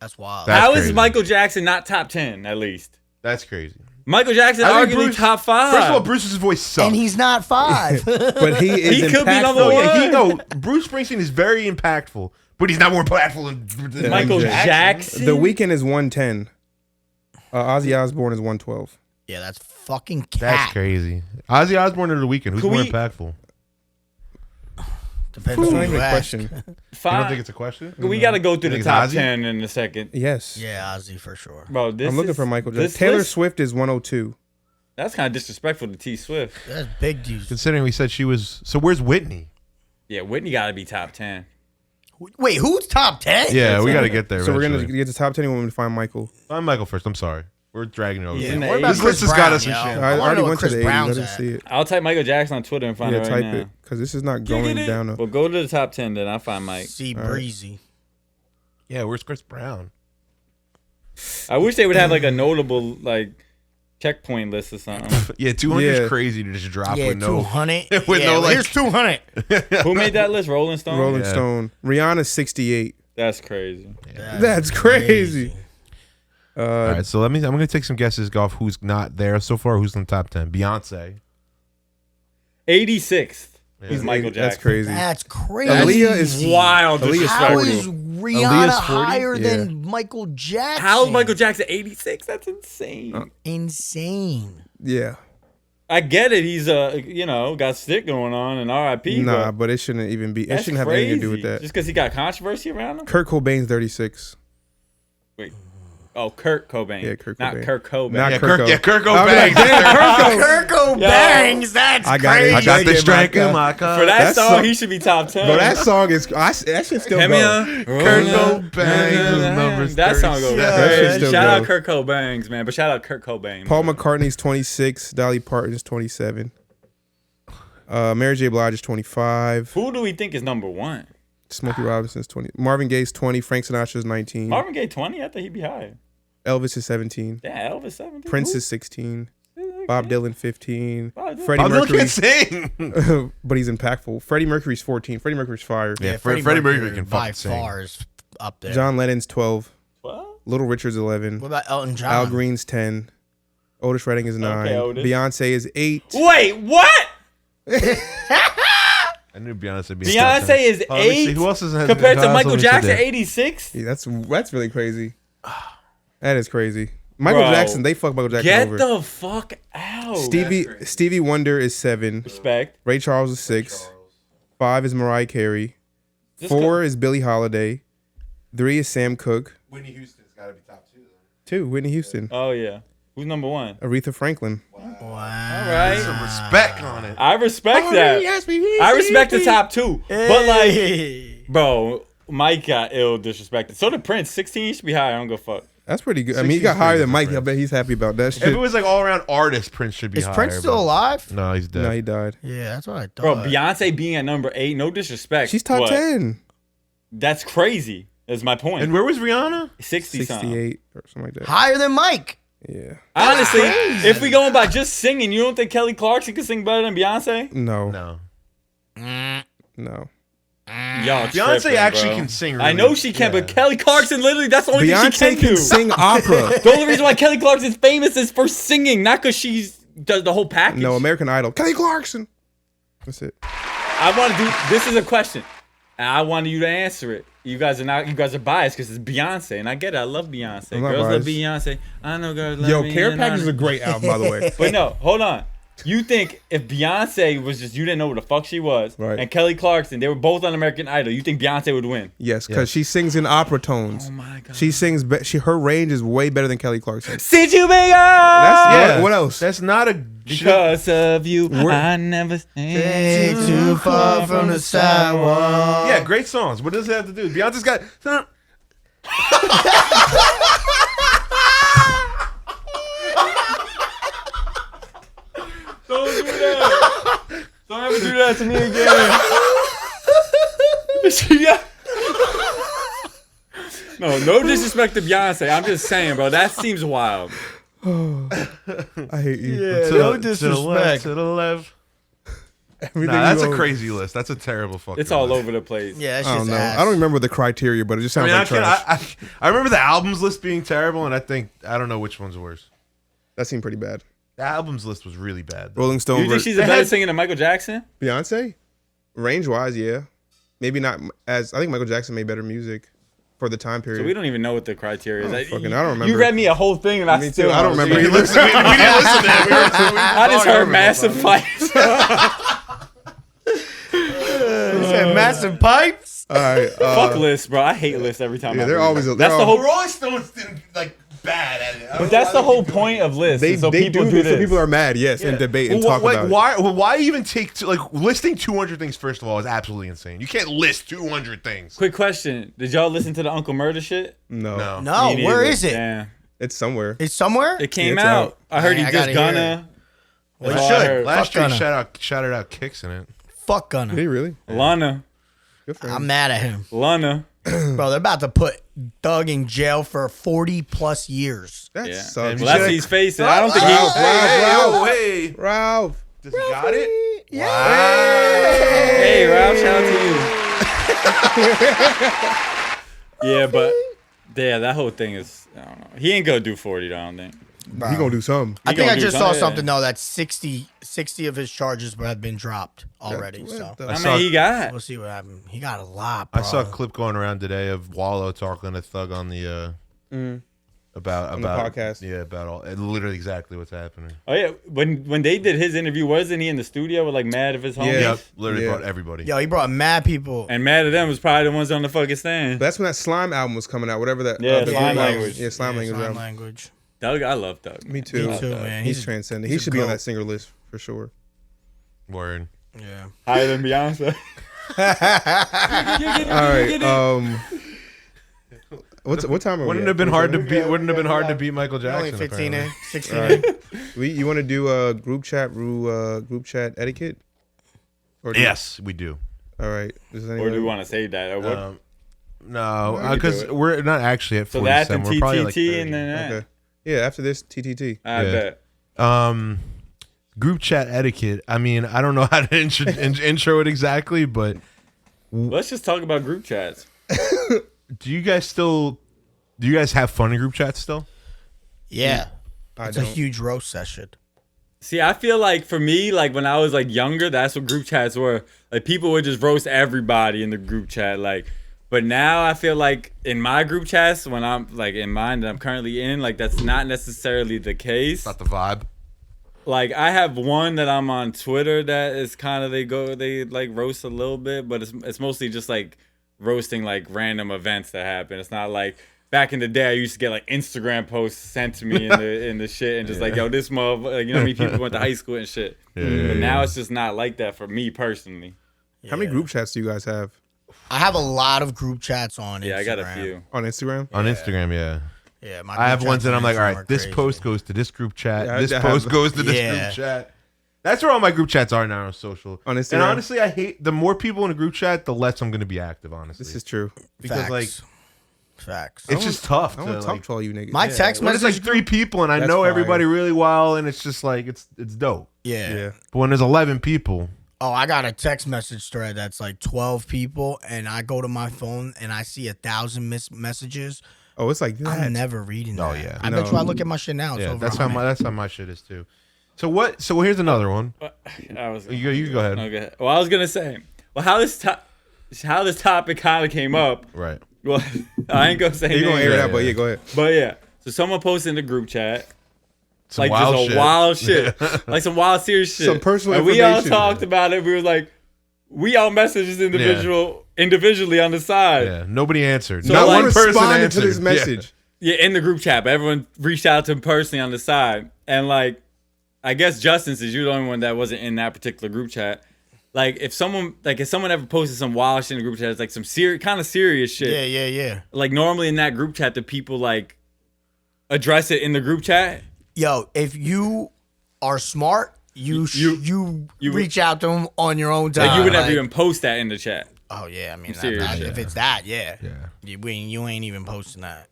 That's wild. That- How That's is crazy. Michael Jackson not top 10 at least? That's crazy. Michael Jackson I think arguably Bruce- top 5. First of all, Bruce's voice sucks. and he's not 5. But he is He could be impactful. number no, one. yeah, no. Bruce Springsteen is very impactful, but he's not more impactful than Michael MJ. Jackson. The Weeknd is 110. Ozzy Osbourne is 112. yeah, that's fucking cat. That's crazy. Ozzy Osbourne or The Weeknd? Who's Could more we- impactful? Depends It's on not who even you a ask. question. You Five. don't think it's a question? We got to go through You the think top it's Ozzy? 10 in a second. Yes. Yeah, Ozzy for sure. Bro, this I'm looking is- for Michael this Jackson. Taylor list- Swift is 102. That's kind of disrespectful to T Swift. That's big dudes. Considering we said she was. So where's Whitney? Yeah, Whitney got to be top 10. Wait, who's top 10? Yeah, we got to get there. So we're going to eventually. get to top 10 and we're going to find Michael. I'm Michael first. I'm sorry. We're dragging it over. Yeah, here. what about This list has got us in Brown, shit. yo? I wanna already know went where to the Chris 80s. I Brown's didn't at. see it. I'll type Michael Jackson on Twitter and find Yeah, it right type now. it. Because this is not going down. Well, go to the top 10, then I'll find Mike. See Breezy. Yeah, where's Chris Brown? I wish they would have like a notable like checkpoint list or something. Yeah, 200 is Yeah. crazy to just drop Yeah, with no. 200. with yeah, no, like- here's 200. Who made that list? Rolling Stone? Rolling Yeah. Stone. Rihanna's 68. That's crazy. That's crazy. All right, so I'm going to take some guesses off who's not there so far. Who's in the top 10? Beyonce. 86th is Michael Jackson. That's crazy. That's crazy. Aaliyah is Wild. Aaliyah's How 40. is Rihanna Aaliyah's 40? higher Yeah. than Michael Jackson? How is Michael Jackson 86? That's insane. Insane. Yeah. I get it. He's got stick going on and R.I.P. Nah, but but it shouldn't even be. It that's shouldn't have crazy. anything to do with that. Just because he got controversy around him. Kurt Cobain's 36. Wait. Oh, Kurt Cobain. Yeah, Kurt Not Cobain. Kurt Cobain. Not Yeah, Kurt Kirk, Cobain. Cobain. I'll be like, damn, Kirko bangs. That's I got it. crazy. I got Yeah, this drink my in my car. For that That's song, so- he should be top 10. Bro, that song is. That should still Hit go. me up. Kurt Cobain is number That song goes 37. That shit crazy. still Shout out goes. Kurt Cobain, man. But shout out Kurt Cobain. Paul McCartney's 26. Dolly Parton's 27. Mary J. Blige is 25. Who do we think is number one? Smokey Robinson's 20. Marvin Gaye's 20. Frank Sinatra's 19. Marvin Gaye 20? I thought he'd be higher. Elvis is 17. Yeah, Elvis 17. Prince Who? is 16. Bob Dylan 15. Bob Dylan. Freddie Bob Dylan Mercury, can't sing. but he's impactful. Freddie Mercury's 14. Freddie Mercury's fire. Yeah, Freddie Mercury can by fucking sing. far is up there. John Lennon's 12. What? Little Richard's 11. What about Elton John? Al Green's 10. Otis Redding is 9. Otis. Beyonce is 8. Wait, what? I knew Beyonce would be top 10. Beyonce is Let me see, 8 who else is in compared to guys, Michael let me see Jackson, there. 86? Yeah, that's really crazy. That is crazy. Michael Bro, Jackson, they fuck Michael Jackson Get over. the fuck out. No. Stevie Wonder is 7. Respect. Ray Charles is 6. 5 is Mariah Carey. 4 is Billie Holiday. 3 is Sam Cooke. Whitney Houston's got to be top 2. 2, Whitney Houston. Oh yeah. Who's number 1? Aretha Franklin. All right. Some respect on it. I respect that. I respect the top 2. But like, bro, Mike got ill disrespected. So did Prince. 16 should be higher. I don't go fuck. That's pretty good. I mean, he got higher than Mike. I bet he's happy about that If shit. it was like all around artists, Prince should be Is higher. Prince still but- alive? No, he's dead. No, he died. Yeah, that's what I thought. Bro, Beyonce being at number 8, no disrespect. She's top but 10. That's crazy. That's my point. And where was Rihanna? 60 something. 68 or something like that. Higher than Mike. Yeah. Honestly, if we going by just singing, you don't think Kelly Clarkson can sing better than Beyonce? No. No. No. Y'all Beyonce tripping, actually bro. can sing. I know she can, but Kelly Clarkson literally that's the only thing Beyonce she can do. sing opera. The only reason why Kelly Clarkson's famous is for singing, not because she's does the whole package. No, American Idol. Kelly Clarkson. That's it. I want to do. This is a question, and I wanted you to answer it. You guys are biased because it's Beyonce, and I get it. I love Beyonce. I'm not Girls love biased. Beyonce. I know girls love Yo, me. Care and Package I- is a great album, by the way. But no, hold on. You think if Beyonce was just you didn't know what the fuck she was, Right. and Kelly Clarkson, they were both on American Idol, you think Beyonce would win? Yes, because she sings in opera tones. Oh my god. She sings. Her range is way better than Kelly Clarkson. Since you began, That's what else? That's not a. because of you, I never Ain't stayed too far from the sidewalk. Yeah, great songs. What does it have to do? Beyonce's got. Don't do that. Don't ever do that to me again. She got- No disrespect to Beyonce. I'm just saying, bro. That seems wild. I hate you. Yeah, To no the disrespect. left, to the left. Everything Nah, that's you a own. crazy list. That's a terrible fucking. It's all list. over the place. Yeah, that's I just don't know. ass. I don't remember the criteria, but it just I sounds mean, like trash. I remember the albums list being terrible, and I don't know which one's worse. That seemed pretty bad. The albums list was really bad. though. Rolling Stone. You think she's a They better had- singer than Michael Jackson? Beyonce? Range wise, yeah. Maybe not as. I think Michael Jackson made better music for the time period. So we don't even know what the criteria is. I don't remember. You read me a whole thing, and I Me still too. I don't remember We either. didn't listen to that. I just heard massive fights. You said massive pipes? All right. Fuck lists, bro. I hate lists every time. Yeah, I they're read always. them. They're That's the all- whole. Rolling Stones didn't like bad at it. But that's the whole point of lists. They, is so they people do do this. this. So people are mad, yes, and debate and Well, talk about it. why even take listing 200 things? First of all, is absolutely insane. You can't list 200 things. Quick question: did y'all listen to the Uncle Murder shit? No. No, Me where neither. is it? Damn. It's somewhere. It's somewhere? It came it's out. out. I heard he I just gotta gonna. hear That's Well, all it I should. heard. Last year, Gunna. shouted out Kicks in it. Fuck Gunna. Did he really? Lana. Good for him. I'm mad at him. Lana. Bro, they're about to put Doug in jail for 40 plus years. That Yeah. sucks. Well, you that's should- what he's facing. I don't think he. Ralph, Ralph, hey, Ralph. does he got it? Hey, Ralph, shout out to you. Yeah, but that whole thing is. I don't know. He ain't gonna do 40. Though, I don't think. He gonna do something. I think gonna I do just saw something, yeah. something, though, that 60 of his charges have been dropped already. What So the- How saw- many he got? we'll see what happens. He got a lot, bro. I saw a clip going around today of Wallo talking to Thug on the about On the podcast. Yeah, about all literally exactly what's happening. Oh yeah, when they did his interview, wasn't he in the studio with like mad of his homies? Yeah. Yep, literally Yeah. brought everybody. Yo, he brought mad people. And mad at them was probably the ones on the fucking stand. That's when that Slime album was coming out. Whatever that. Yeah, the Slime album- Language. Yeah, Slime Language. Sign album. language. Doug, I love Doug. Me too. Me too, man. He's transcendent. He he's a should be on goat. that singer list for sure. Word. Yeah. Higher than Beyonce. All right. What time are we? Wouldn't at? have been What hard to time? beat. Wouldn't have been hard to beat Michael Jackson. Only 15 apparently. in, 16 All in. right. You want to do a group chat etiquette? Or do- Yes, we do. All right. Does Or anyone- do we want to save that? Or what? No, we can because do it. we're not actually at so that 47. the We're probably like TTT 30. and then that. Okay. Yeah. After this, TTT. I Yeah. bet. Group chat etiquette. I mean, I don't know how to intro it exactly, but Let's just talk about group chats. do you guys have fun in group chats still? Yeah. I It's a don't. huge roast session. See, I feel like for me, like when I was like younger, that's what group chats were. Like people would just roast everybody in the group chat. Like, but now I feel like in my group chats, when I'm like in mine that I'm currently in, like that's not necessarily the case. Not the vibe. Like I have one that I'm on Twitter that is kind of they like roast a little bit, but it's mostly just like roasting like random events that happen. It's not like back in the day I used to get like Instagram posts sent to me in the shit and just like, yo, this motherfucker, like, you know how many people went to high school and shit. But now it's just not like that for me personally. How many group chats do you guys have I have a lot of group chats on Instagram. Yeah, I got a few. on Instagram? On Instagram, yeah. Yeah, I have ones that I'm like, all right, this crazy. post goes to this group chat. Yeah, This I post have- goes to this Yeah. group chat. That's where all my group chats are now on social. On Instagram? And honestly, I hate the more people in a group chat, the less I'm going to be active, honestly. This is true. because like Facts. it's just tough I to want to talk like, to all you niggas. My text when it's message. like 3 people and I That's know fire. everybody really well and it's just like it's dope. Yeah. Yeah. But when there's 11 people, Oh, I got a text message thread that's like 12 people, and I go to my phone and I see 1,000 missed messages. Oh, it's like that. I'm never reading that. Oh, yeah. I No. bet you I look at my shit now. It's yeah, over that's 100. how my shit is too. So here's another one. I was You go ahead. okay. Well, I was gonna say, well, how this topic kind of came up. Right. Well, I ain't gonna say You're going to names, air it Yeah, out, but yeah. yeah, go ahead. but yeah. So someone posted in the group chat. Some Like wild just a shit. wild shit, like some wild serious shit. Some personal and we all information. talked about it. We were like, we all messaged individually on the side. Yeah, nobody answered. So, Not like, one person responded answered. to this message. Yeah, in the group chat, but everyone reached out to him personally on the side. And like, I guess Justin, since you're the only one that wasn't in that particular group chat, like if someone ever posted some wild shit in the group chat, it's like some kind of serious shit. Yeah. Like normally in that group chat, the people like address it in the group chat. Yo, if you are smart, you reach out to them on your own time. Like you would never Like, even post that in the chat. Oh yeah, I mean, serious, if it's that, yeah, Yeah. you ain't even posting that.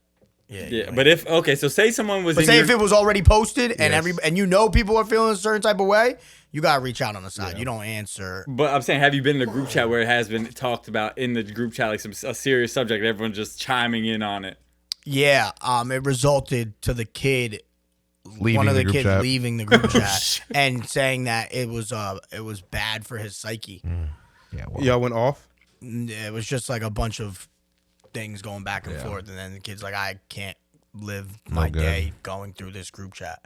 Yeah, you Yeah, ain't. but so say someone was But in say your, if it was already posted and Yes. and you know people are feeling a certain type of way, you gotta reach out on the side. You don't answer. But I'm saying, have you been in a group chat where it has been talked about in the group chat, like a serious subject, and everyone just chiming in on it? Yeah, it resulted to the kid, Leaving one of the group kids chat. leaving the group chat and saying that it was bad for his psyche. Yeah, well, Y'all went off? It was just like a bunch of things going back and forth, and then the kid's like, I can't live my good. day going through this group chat.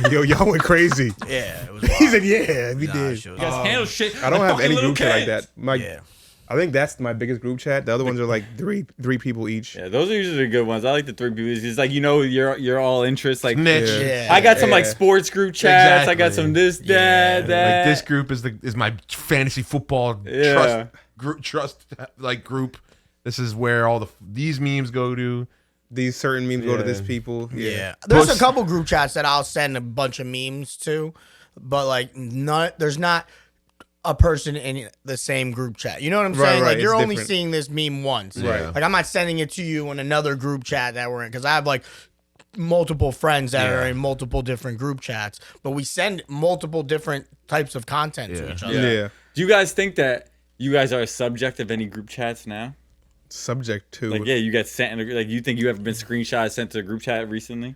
Yo, y'all went crazy. Yeah, it was He wild. said, yeah, we Nah, did. shit was You guys wild. handle shit. I don't like have fucking any little group chat like kids. that. My, Yeah. I think that's my biggest group chat. The other ones are like three people each. Yeah, those are usually the good ones. I like the 3 people. It's like, you know, you're all interests. Like Snitch. Yeah. I got some like Yeah. sports group chats. I got Exactly. some this, that, that. Like this group is my fantasy football Yeah. trust like group. This is where all these memes go to. These certain memes go to this Yeah. people. Yeah. There's Plus- a couple group chats that I'll send a bunch of memes to, but like there's not a person in the same group chat. You know what I'm Right, saying? right, Like you're it's only different. seeing this meme once. Right. Like I'm not sending it to you in another group chat that we're in because I have like multiple friends that are in multiple different group chats, but we send multiple different types of content to each other. Yeah. Do you guys think that you guys are a subject of any group chats now? Subject to. Like, yeah, you get sent in like, you think you ever been screenshot sent to a group chat recently?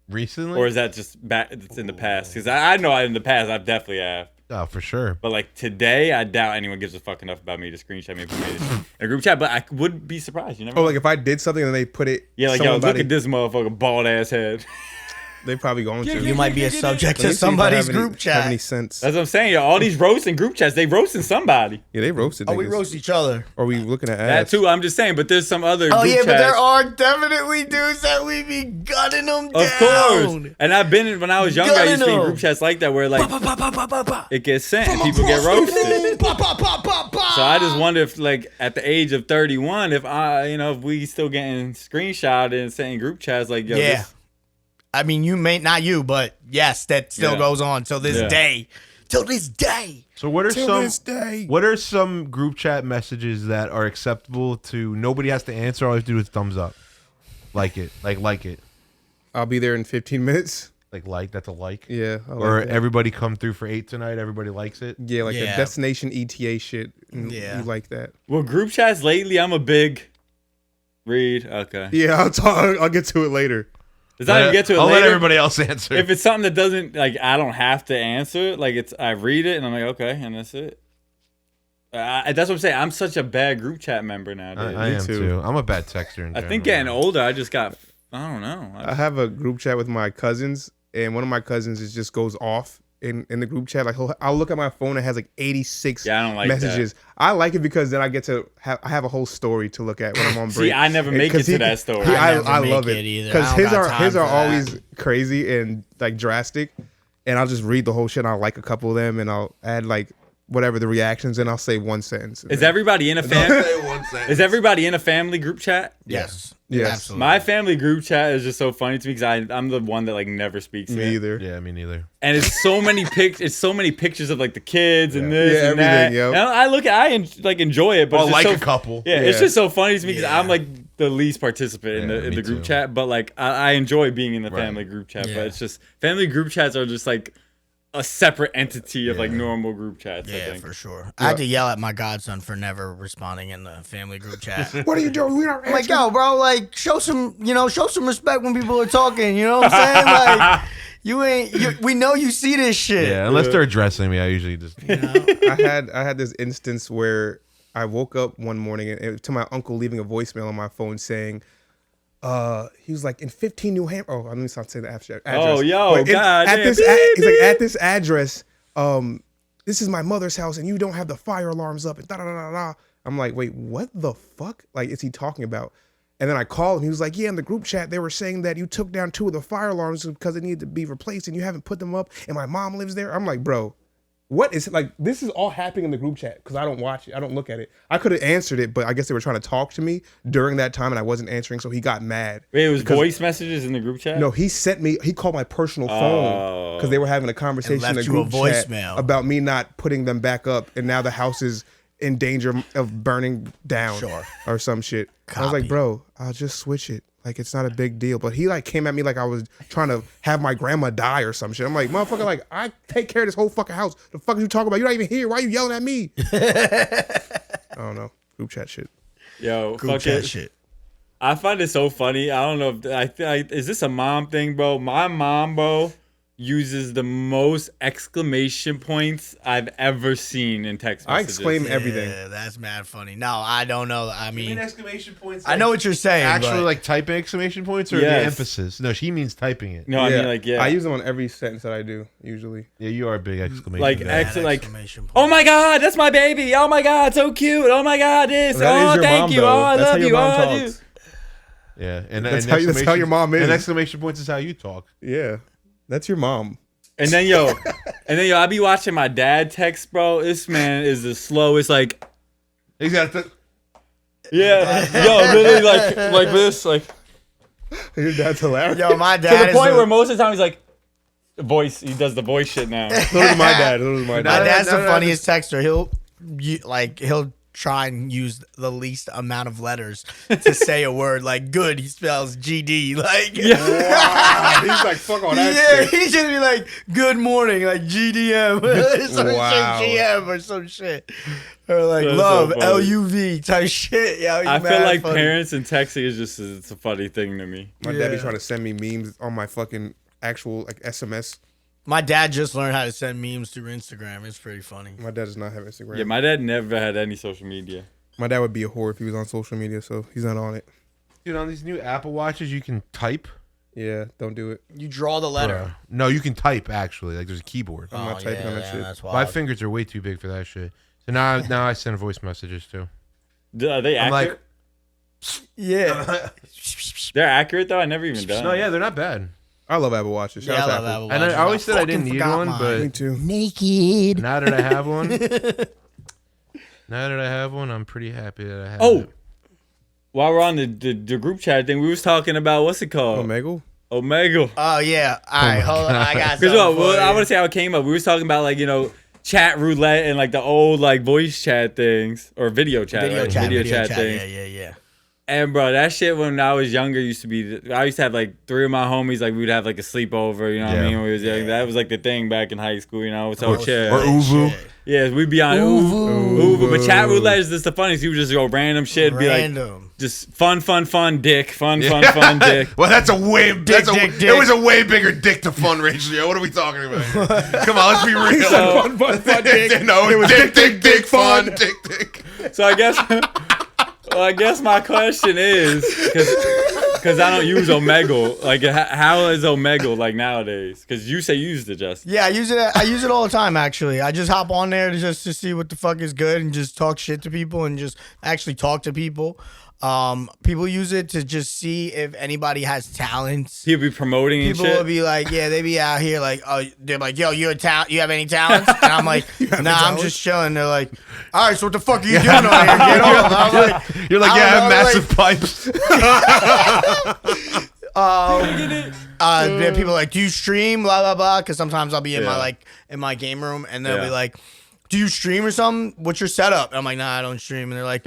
Recently? Or is that just back? It's in the past? Because I know in the past I definitely have. Oh, for sure. But like today, I doubt anyone gives a fuck enough about me to screenshot me if we made it in a group chat. But I would be surprised. You never. Oh, know. like if I did something and they put it. Yeah, like yo, look somebody- at this motherfucker bald ass head. They probably going to. You might be a subject Let me to see if I somebody's have any- group Have any chat. sense? That's what I'm saying. Yo, all these roasting group chats, they roasting somebody. Yeah, they roasted. Oh, we niggas. roast each other. Or we looking at That ass. too. I'm just saying. But there's some other. Oh group yeah, but there chats. are definitely dudes that we be gunning them down. Of course. And I've been in, when I was younger, I used to be in Gunning group chats like that where like Ba, ba, ba, ba, ba, ba. it gets sent and people get roasted. Ba, ba, ba, ba, ba. So I just wonder if like at the age of 31, if if we still getting screenshotted and sent in group chats like yo, Yeah. this, I mean, you may not you, but yes, that still Yeah. goes on till this Yeah. day. Till this day. So what are Till this day. what are some group chat messages that are acceptable to nobody has to answer, all you have to do is thumbs up. Like it. Like it. I'll be there in 15 minutes. That's a like. Yeah. I like Or that. everybody come through for 8 tonight, everybody likes it. Yeah, like Yeah. a destination ETA shit. Yeah. You like that? well, group chats lately, I'm a big read. Okay. Yeah, I'll get to it later. It's not even get to it I'll later. let everybody else answer. If it's something that doesn't like, I don't have to answer. Like I read it and I'm like, okay, and that's it. That's what I'm saying. I'm such a bad group chat member nowadays. I am too. too. I'm a bad texter in I general. think getting older, I just got. I don't know. I have a group chat with my cousins, and one of my cousins just goes off in the group chat. Like I'll look at my phone and it has like 86 Yeah, I don't like messages. that. I like it because then I get to have a whole story to look at when I'm on break. See, I never make it to that story. I never love make it it either. because I don't got time his for are that. always crazy and like drastic, and I'll just read the whole shit. And I'll like a couple of them and I'll add like whatever the reactions, and I'll say one sentence. Is everybody in a Is everybody in a family group chat? Yes. Yes. Absolutely. My family group chat is just so funny to me because I'm the one that like never speaks. Me in it. either. Yeah, me neither. And it's so many it's so many pictures of like the kids and this Yeah, and that. everything, yo. And I look at like enjoy it, but Well, it's like just a couple. Yeah, it's Yeah. just so funny to me because Yeah. I'm like the least participant in Yeah, the me group too. chat. But like I enjoy being in the Right. family group chat. Yeah. But it's just family group chats are just like a separate entity of like Yeah. normal group chats. I Yeah, think. for sure. I had to yell at my godson for never responding in the family group chat. What are you doing? We're not I'm like, yo, bro, like, show some respect when people are talking. You know what I'm saying? Like, we know you see this shit. Yeah, unless they're addressing me, I usually just. I had this instance where I woke up one morning and to my uncle leaving a voicemail on my phone saying, he was like in 15 New Hampshire. Oh, I'm not saying the address. Oh, yo, But God at damn. this, Beep, he's like beep. at this address. This is my mother's house, and you don't have the fire alarms up. And da da da da da. I'm like, wait, what the fuck? Like, is he talking about? And then I called him. He was like, yeah, in the group chat, they were saying that you took down 2 of the fire alarms because they needed to be replaced, and you haven't put them up. And my mom lives there. I'm like, bro. What is like? This is all happening in the group chat because I don't watch it. I don't look at it. I could have answered it, but I guess they were trying to talk to me during that time, and I wasn't answering, so he got mad. Wait, it was Because- voice messages in the group chat? No, he called my personal phone because they were having a conversation in left the you a group chat voicemail. about me not putting them back up, and now the house is in danger of burning down or some shit. I was like, Copy. bro, I'll just switch it. Like, it's not a big deal. But he like came at me like I was trying to have my grandma die or some shit. I'm like, motherfucker, like I take care of this whole fucking house. The fuck are you talking about? You're not even here. Why are you yelling at me? I don't know. Group chat shit. Yo, Group fuck chat it. shit. I find it so funny. I don't know if is this a mom thing, bro? My mom, bro, uses the most exclamation points I've ever seen in text I messages. exclaim everything. Yeah, that's mad funny. No, I don't know. I mean, exclamation points. I know what you're saying. Actually, but like typing exclamation points or Yes. the emphasis. No, she means typing it. No, I mean like I use them on every sentence that I do usually. Yeah, you are a big exclamation. like guy. like exclamation point. oh my god, that's my baby. Oh my god, so cute. Oh my god, this. That is Oh your thank mom, you. though. Oh I That's how love your you. mom Oh talks. Yeah, and That's and how your exclamation- mom is. And exclamation points is how you talk. Yeah, that's your mom. And then yo, I be watching my dad text, bro. This man is the slowest. Like He's got the. yeah, yo, literally like this, like Your dad's hilarious. Yo, my to dad the is point a- where most of the time he's like voice. He does the voice shit now. So does my dad. So does my My dad. dad's no, the no, funniest texter. He'll try and use the least amount of letters to say a word. Like good, he spells GD. Like Wow, he's like, fuck all that yeah, shit. he should be like good morning, like GDM, some Wow. shit, GM or some shit, or like That's so love funny. LUV type shit. Yo, I feel like parents and texting is just it's a funny thing to me. My dad be Yeah. trying to send me memes on my fucking actual like SMS. My dad just learned how to send memes through Instagram. It's pretty funny. My dad does not have Instagram. Yeah, my dad never had any social media. My dad would be a whore if he was on social media, so he's not on it. Dude, on these new Apple Watches, you can type. Yeah, don't do it. You draw the letter. Bruh. No, you can type actually. Like there's a keyboard. I'm not typing on that shit. That's My wild. fingers are way too big for that shit. So now I send voice messages too. Are they I'm accurate? like, Yeah. They're accurate though. I never even done. no, it. yeah, they're not bad. I love Apple Watches. Shout Yeah, I out to love Apple. Apple And I Watches. always said I fucking didn't need forgot one, mine. but Me too. naked. now that I have one, I'm pretty happy that I have Oh, it. while we're on the group chat thing, we was talking about what's it called? Omegle? Omega. Oh yeah. All right, hold on. I got Because something for I you. want to say how it came up. We was talking about like chat roulette and like the old like voice chat things or video chat, Video right? chat. video chat things. Yeah. And bro, that shit when I was younger used to be. I used to have like 3 of my homies. Like we'd have like a sleepover. You know what I Yeah. mean? When we was young. That was like the thing back in high school. You know, so chill. Or Uvu. Yeah, we'd be on Uvu. But chat roulette is just the funniest. You would just go random shit. Be like Random. just fun, dick, fun, dick. Well, that's a way. dick. It was a way bigger dick to fun ratio. What are we talking about? Here? Come on, let's be real. So- Fun, dick. No, it was dick, fun, dick. So I guess my question is because Because I don't use Omegle. Like, how is Omegle like nowadays? Because you say you used it, Justin. Yeah, I use it all the time. Actually, I just hop on there to see what the fuck is good and just talk shit to people and just actually talk to people. People use it to just see if anybody has talents. He'll be promoting and People shit. will be like, yeah, they be out here like, oh, they're like, yo, you have any talents? And I'm like, nah, I'm just chilling. They're like, all right, so what the fuck are you doing on here? Get off. I'm like, You're like, I yeah, I don't have know, massive pipes. then people are like, do you stream? Blah blah blah. Because sometimes I'll be in my game room, and they'll be like, do you stream or something? What's your setup? And I'm like, nah, I don't stream. And they're like,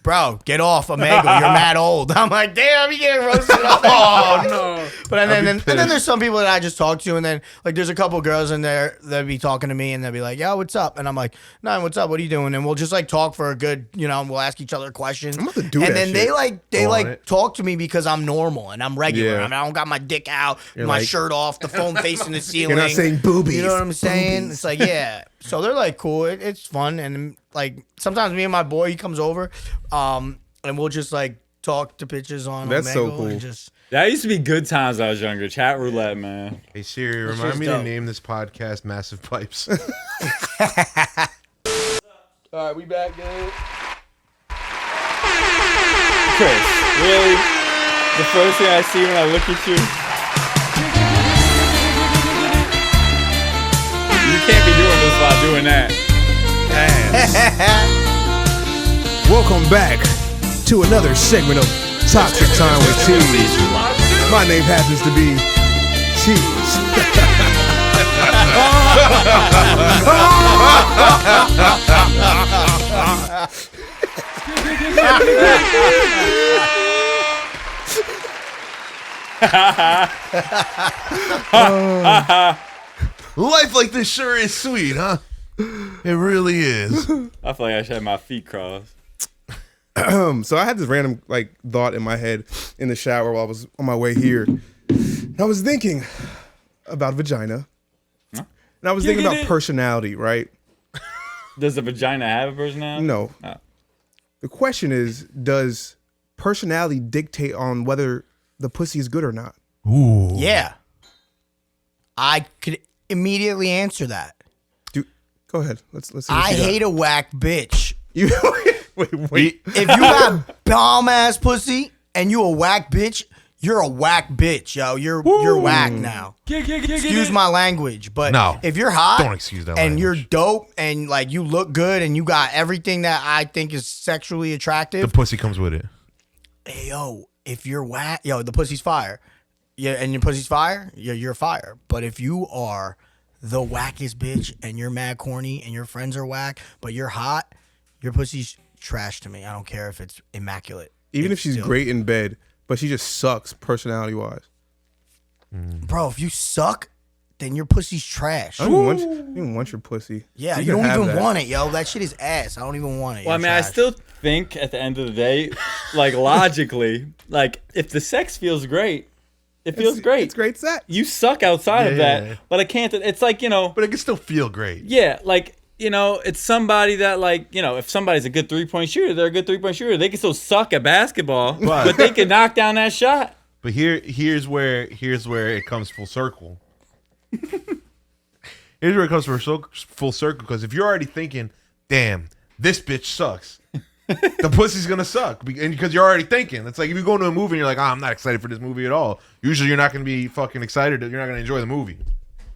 bro, get off Omegle. You're mad old. I'm like, damn, you getting roasted. Oh no. But and then there's some people that I just talk to, and then like there's a couple girls in there that be talking to me, and they'll be like, yo, what's up? And I'm like, no, what's up? What are you doing? And we'll just like talk for a good, we'll ask each other questions. I'm about to do and that then shit. they talk to me because I'm normal and I'm regular. Yeah. I mean, I don't got my dick out, You're my like- shirt off, the phone facing the ceiling. You're not saying boobies. You know what I'm saying? Boobies. It's like, yeah. So they're like cool. It's fun, and like sometimes me and my boy, he comes over, and we'll just like talk to bitches on. That's so Omegle cool. and just That used to be good times when I was younger. Chat roulette, man. Hey Siri, remind shit's me to dope. name this podcast "Massive Pipes." All right, we back, dude. Chris, really? The first thing I see when I look at you? You can't be doing this while doing that. Welcome back to another segment of Toxic Time with Teezy. My name happens to be Cheese. Life like this sure is sweet, huh? It really is. I feel like I should have my feet crossed. So I had this random like thought in my head in the shower while I was on my way here. And I was thinking about vagina. And I was thinking about personality, right? Does a vagina have a personality? No. Oh. The question is, does personality dictate on whether the pussy is good or not? Ooh. yeah. I could immediately answer that. Go ahead. Let's see what I you got. hate a whack bitch. You wait. If you got bomb ass pussy and you a whack bitch, you're a whack bitch, yo. You're whack now. Excuse my language, but No. if you're hot Don't excuse that and language. you're dope and like you look good and you got everything that I think is sexually The attractive, pussy comes with it. hey yo, if you're whack, yo, the pussy's fire. Yeah, and your pussy's fire, you're fire. But if you are the wackest bitch and you're mad corny and your friends are whack, but you're hot, your pussy's trash to me. I don't care if it's immaculate. Even if It's she's still- great in bed, but she just sucks personality wise. Bro, if you suck, then your pussy's trash. I don't even want your pussy. Yeah, You you can don't have even that. want it, yo. That shit is ass. I don't even want it. Well, I You're mean, I trash. still think at the end of the day, like logically, like if the sex feels great, it feels great. It's great sex. You suck outside of Yeah. that, but I can't. It's like, But it can still feel great. yeah, like, it's somebody that, like, if somebody's a good 3-point shooter, they're a good 3-point shooter. They can still suck at basketball, but they can knock down that shot. But here's where it comes full circle. Here's where it comes full circle, because if you're already thinking, damn, this bitch sucks, the pussy's gonna suck, and because you're already thinking. It's like if you go to a movie and you're like, I'm not excited for this movie at all. Usually you're not gonna be fucking excited. You're not gonna enjoy the movie.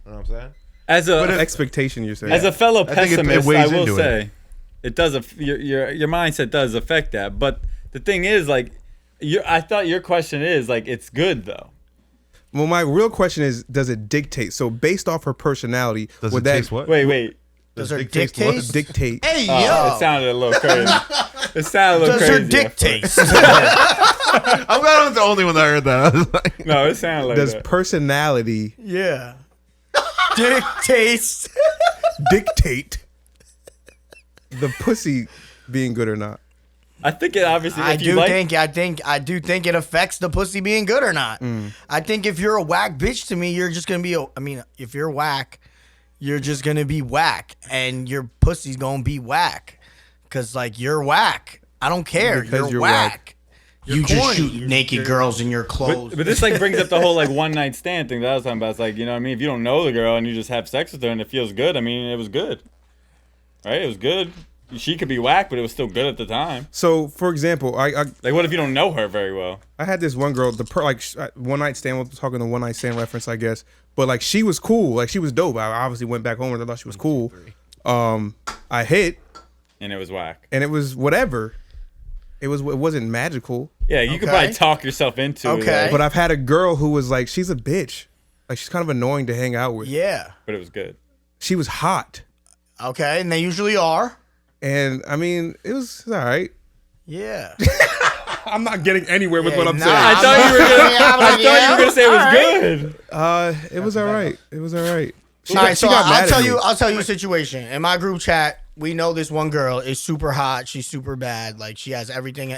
You know what I'm saying? As a Expectation, you're saying. as a fellow I think it pessimist, weighs I will into say it does. Your mindset does affect that. But the thing is, like, I thought your question is like, it's good though. Well, my real question is, does it dictate? So based off her personality, Does would it that taste what? Wait. Does her dick dick taste what? taste? dictate? Hey, Oh, yo. it sounded a little crazy. It sounded a little Does crazy. her dick at first. taste? I'm glad I'm the only one that heard that. I was like, No, it sounded like Does that. personality Yeah. Dick taste. dictate the pussy being good or not? I think it obviously. I if you do like, think it affects the pussy being good or not. I think if you're a whack bitch to me, you're just gonna be if you're whack, you're just gonna be whack, and your pussy's gonna be whack, cause like you're whack. I don't care. Because You're you're whack. You just shoot naked girls in your clothes. But this like brings up the whole like one night stand thing that I was talking about. It's like, you know what I mean? If you don't know the girl and you just have sex with her and it feels good, I mean, it was good. Right? It was good. She could be whack, but it was still good at the time. So, for example, I Like, what if you don't know her very well? I had this one girl, one night stand. We're talking the one night stand reference, I guess. But like, she was cool. Like, she was dope. I obviously went back home and I thought she was cool. I hit, And it was whack. and it was whatever. It wasn't magical. Yeah, you could probably talk yourself into it. Okay. Like, But I've had a girl who was like, she's a bitch. Like, she's kind of annoying to hang out with. Yeah. but it was good. She was hot, Okay, and they usually are. and I mean, it was all right. Yeah. I'm not getting anywhere with what I'm nah. saying. I thought you were gonna say it was good. It was all right. It was all right. All right, so mad at me. I'll tell you a situation. In my group chat, we know this one girl is super hot. She's super bad. Like, she has anything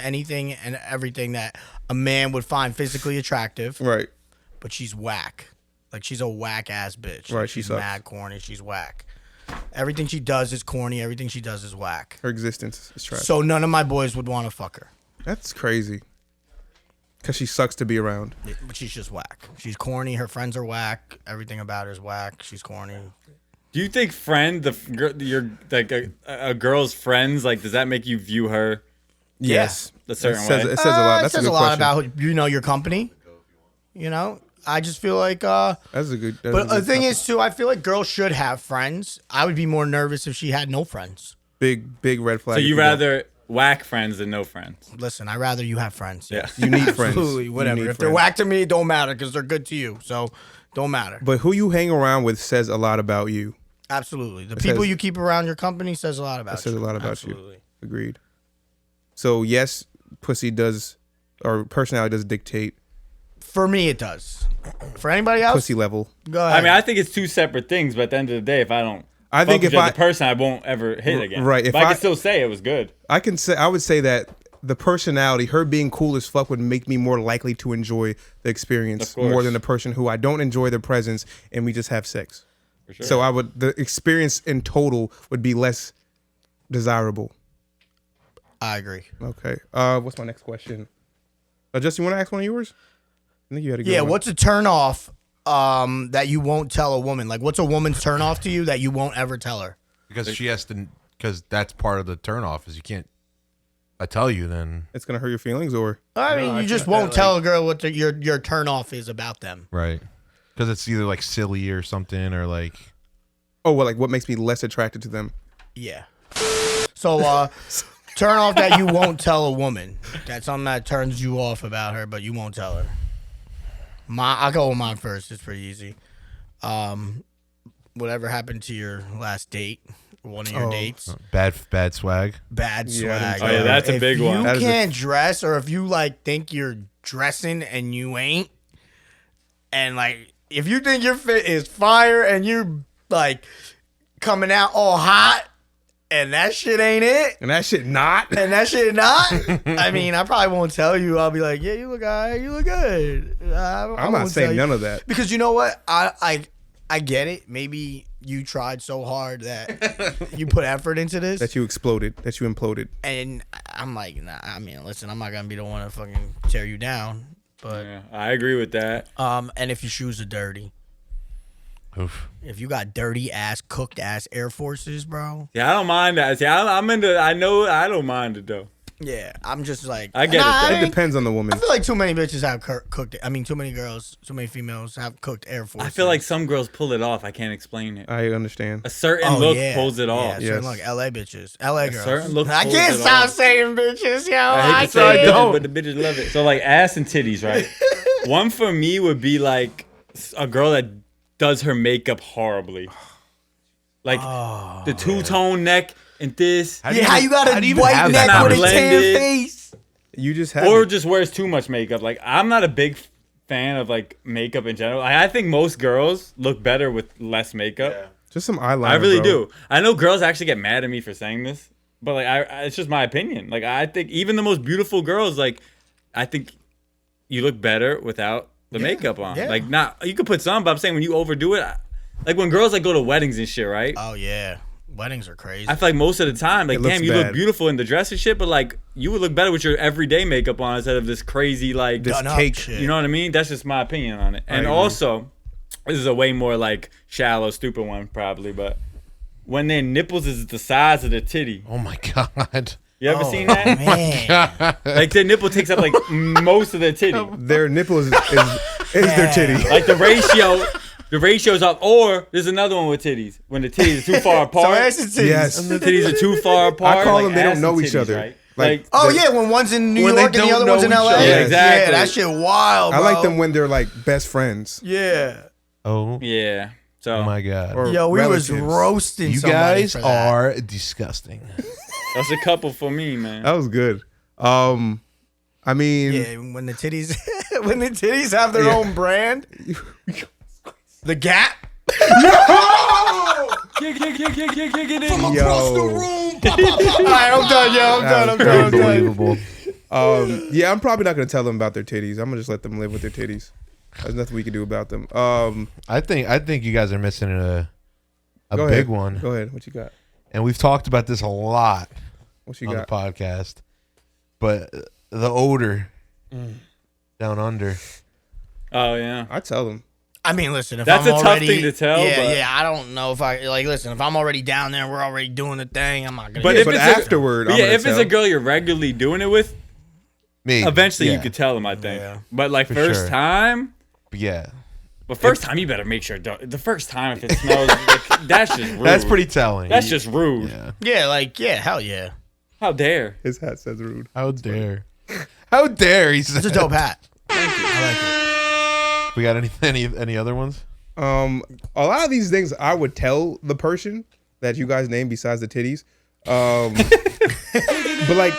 and everything that a man would find physically attractive. Right. But she's whack. Like, she's a whack ass bitch. Right, Like, she she's sucks. mad corny. She's whack. Everything she does is corny. Everything she does is whack. Her existence is trash. So none of my boys would want to fuck her. That's crazy. Because she sucks to be around. But she's just whack. She's corny. Her friends are whack. Everything about her is whack. She's corny. Do you think your like a girl's friends, like, does that make you view her Yes. a certain It says, way? it says a lot. It That's says a a good lot question. about your company. You know, I just feel like. That's a good. But the thing is, too, I feel like girls should have friends. I would be more nervous if she had no friends. big red flag. So if you don't. rather whack friends than no friends? Listen, I'd rather you have friends. Yeah. You need friends. Absolutely, You whatever. need If they're friends. whack to me, it don't matter because they're good to you. So, don't matter. But who you hang around with says a lot about you. Absolutely. The people says- you keep around your company says a lot about It says you. a lot about Absolutely. you. Agreed. So yes, pussy does, or personality does dictate For me, it does. For anybody else, pussy level. go ahead. I mean, I think it's two separate things, but at the end of the day, if I don't I think fuck if with you I- as a person, I won't ever hit again. right, if But I I- can still say it was good. I would say that the personality, her being cool as fuck, would make me more likely to enjoy the experience Of course. more than a person who I don't enjoy their presence and we just have sex. For sure. So the experience in total would be less desirable. I agree. Okay. What's my next question? Justin, you want to ask one of yours? I think you had a good Yeah, one. what's a turn off that you won't tell a woman? Like, what's a woman's turn off to you that you won't ever tell her? Because she has to, because that's part of the turnoff. Is you can't. I tell you, then It's gonna hurt your feelings, or I mean, you just won't tell a girl what your turn off is about them. right? Because it's either like silly or something, or like like what makes me less attracted to them? Yeah. So, turn off that you won't tell a woman. That's something that turns you off about her, but you won't tell her. I'll go with mine first. It's pretty easy. Whatever happened to your last date? One of your dates? bad swag. Bad swag. Oh, yeah, that's a big one. If That you is a- can't dress, or if you like think you're dressing and you ain't, and like if you think your fit is fire and you're like coming out all hot, and that shit ain't it, And that shit not. and that shit not, I mean, I probably won't tell you. I'll be like, yeah, you look alright, you look good. I'm not saying none of that. because you know what, I get it. Maybe you tried so hard that you put effort into this. That you exploded. That you imploded. And I'm like, nah, I mean, listen, I'm not gonna be the one to fucking tear you down. But Yeah, I agree with that. and if your shoes are dirty, Oof. if you got dirty ass, cooked ass Air Forces, bro. Yeah, I don't mind that. See, I'm into. I know I don't mind it though. Yeah, I'm just like, I get it, though. It depends on the woman. I feel like too many bitches have cooked. I mean, too many girls, too many females have cooked Air Forces. I feel like some girls pull it off. I can't explain it. I understand. A certain look pulls it off. Yeah, certain Yes. look, LA bitches, LA girls. certain look I pulls can't it stop off. saying bitches, yo. I hate to say can't. bitches, but the bitches love it. So like ass and titties, right? One for me would be like a girl that does her makeup horribly, like the two-tone neck and this, Yeah, how you got how do you a even white have neck that with a tan blended? face? You just have or it. just wears too much makeup. Like I'm not a big fan of like makeup in general. I think most girls look better with less makeup. Just some eyeliner. I really bro. do. I know girls actually get mad at me for saying this, but like it's just my opinion. Like I think even the most beautiful girls, like I think you look better without the makeup on. yeah. Like not you could put some, but I'm saying when you overdo it, like when girls like go to weddings and shit, right? Oh yeah, Weddings are crazy. I feel like most of the time, like, It looks damn, you look bad. beautiful in the dress and shit, but like, you would look better with your everyday makeup on instead of this crazy, like, This Done up cake. shit. you know what I mean? That's just my opinion on it. And agree. also, this is a way more like shallow, stupid one probably, but when their nipples is the size of the titty. Oh my god. You ever seen that? Man. Like their nipple takes up like most of their titty. Their nipple is their titty. Like the ratio's up. Or there's another one with titties. When the titties are too far So apart. ass and titties. Yes. The titties are too far apart. I call like them, they don't ass know and each titties, other. Right? Like, Oh they- yeah, when one's in New When they York and the don't other one's in know LA. each other. Yeah, exactly. Yeah, that shit wild, I bro. like them when they're like best friends. Yeah. Oh Yeah. So oh my god. Or Yo, we was relatives. roasting You somebody guys for that. are disgusting. that's a couple for me, man. That was good. I mean, Yeah, when the titties when the titties have their Yeah. own brand. The Gap. yo, All right, I'm done, yo. I'm done. Unbelievable. yeah, I'm probably not gonna tell them about their titties. I'm gonna just let them live with their titties. There's nothing we can do about them. I think you guys are missing a Go big ahead. one. Go ahead. What you got? And we've talked about this a lot What you on got? the podcast. But the odor down under. Oh yeah. I tell them. I mean, listen, if That's I'm a tough already, thing to tell, Yeah, but- yeah. I don't know if I like. Listen, if I'm already down there, we're already doing the thing. I'm not gonna. But Yeah, if but it's afterward, a, I'm yeah, gonna if it's tell. a girl you're regularly doing it with, Maybe. eventually you Yeah. could tell them. I think. Yeah. But like For first sure. time. Yeah. But first time, you better make sure. The first time, if it smells, like, that's just rude. That's pretty telling. That's just rude. Yeah. hell yeah. How dare? His hat says rude. How dare. How dare he said. It's a dope hat. Thank you. I like it. We got any other ones? A lot of these things I would tell the person that you guys named besides the titties. But like,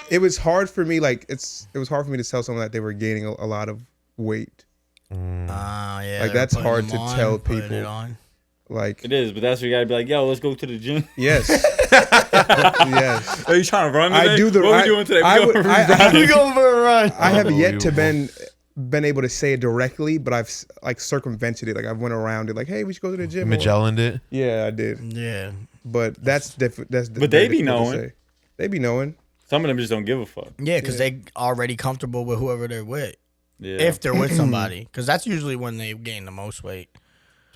it was hard for me. Like, it was hard for me to tell someone that they were gaining a lot of weight. Yeah. Like, they're that's putting hard them to on, tell putting people. it on. Like, It is, but that's where you gotta be like, yo, let's go to the gym. yes, yes. Are you trying to run today? I do the. What are I, we doing today? I We would- going I- We going for a run. I have yet to Unbelievable. been able to say it directly, but I've like circumvented it. Like I went around it. Like, hey, we should go to the gym. or- Magellaned it. Yeah, I did. Yeah. But that's different. That's But they very be difficult to knowing. say. They be knowing. Some of them just don't give a fuck. Yeah, because they already comfortable with whoever they're with. Yeah. If they're with somebody, because that's usually when they gain the most weight. Do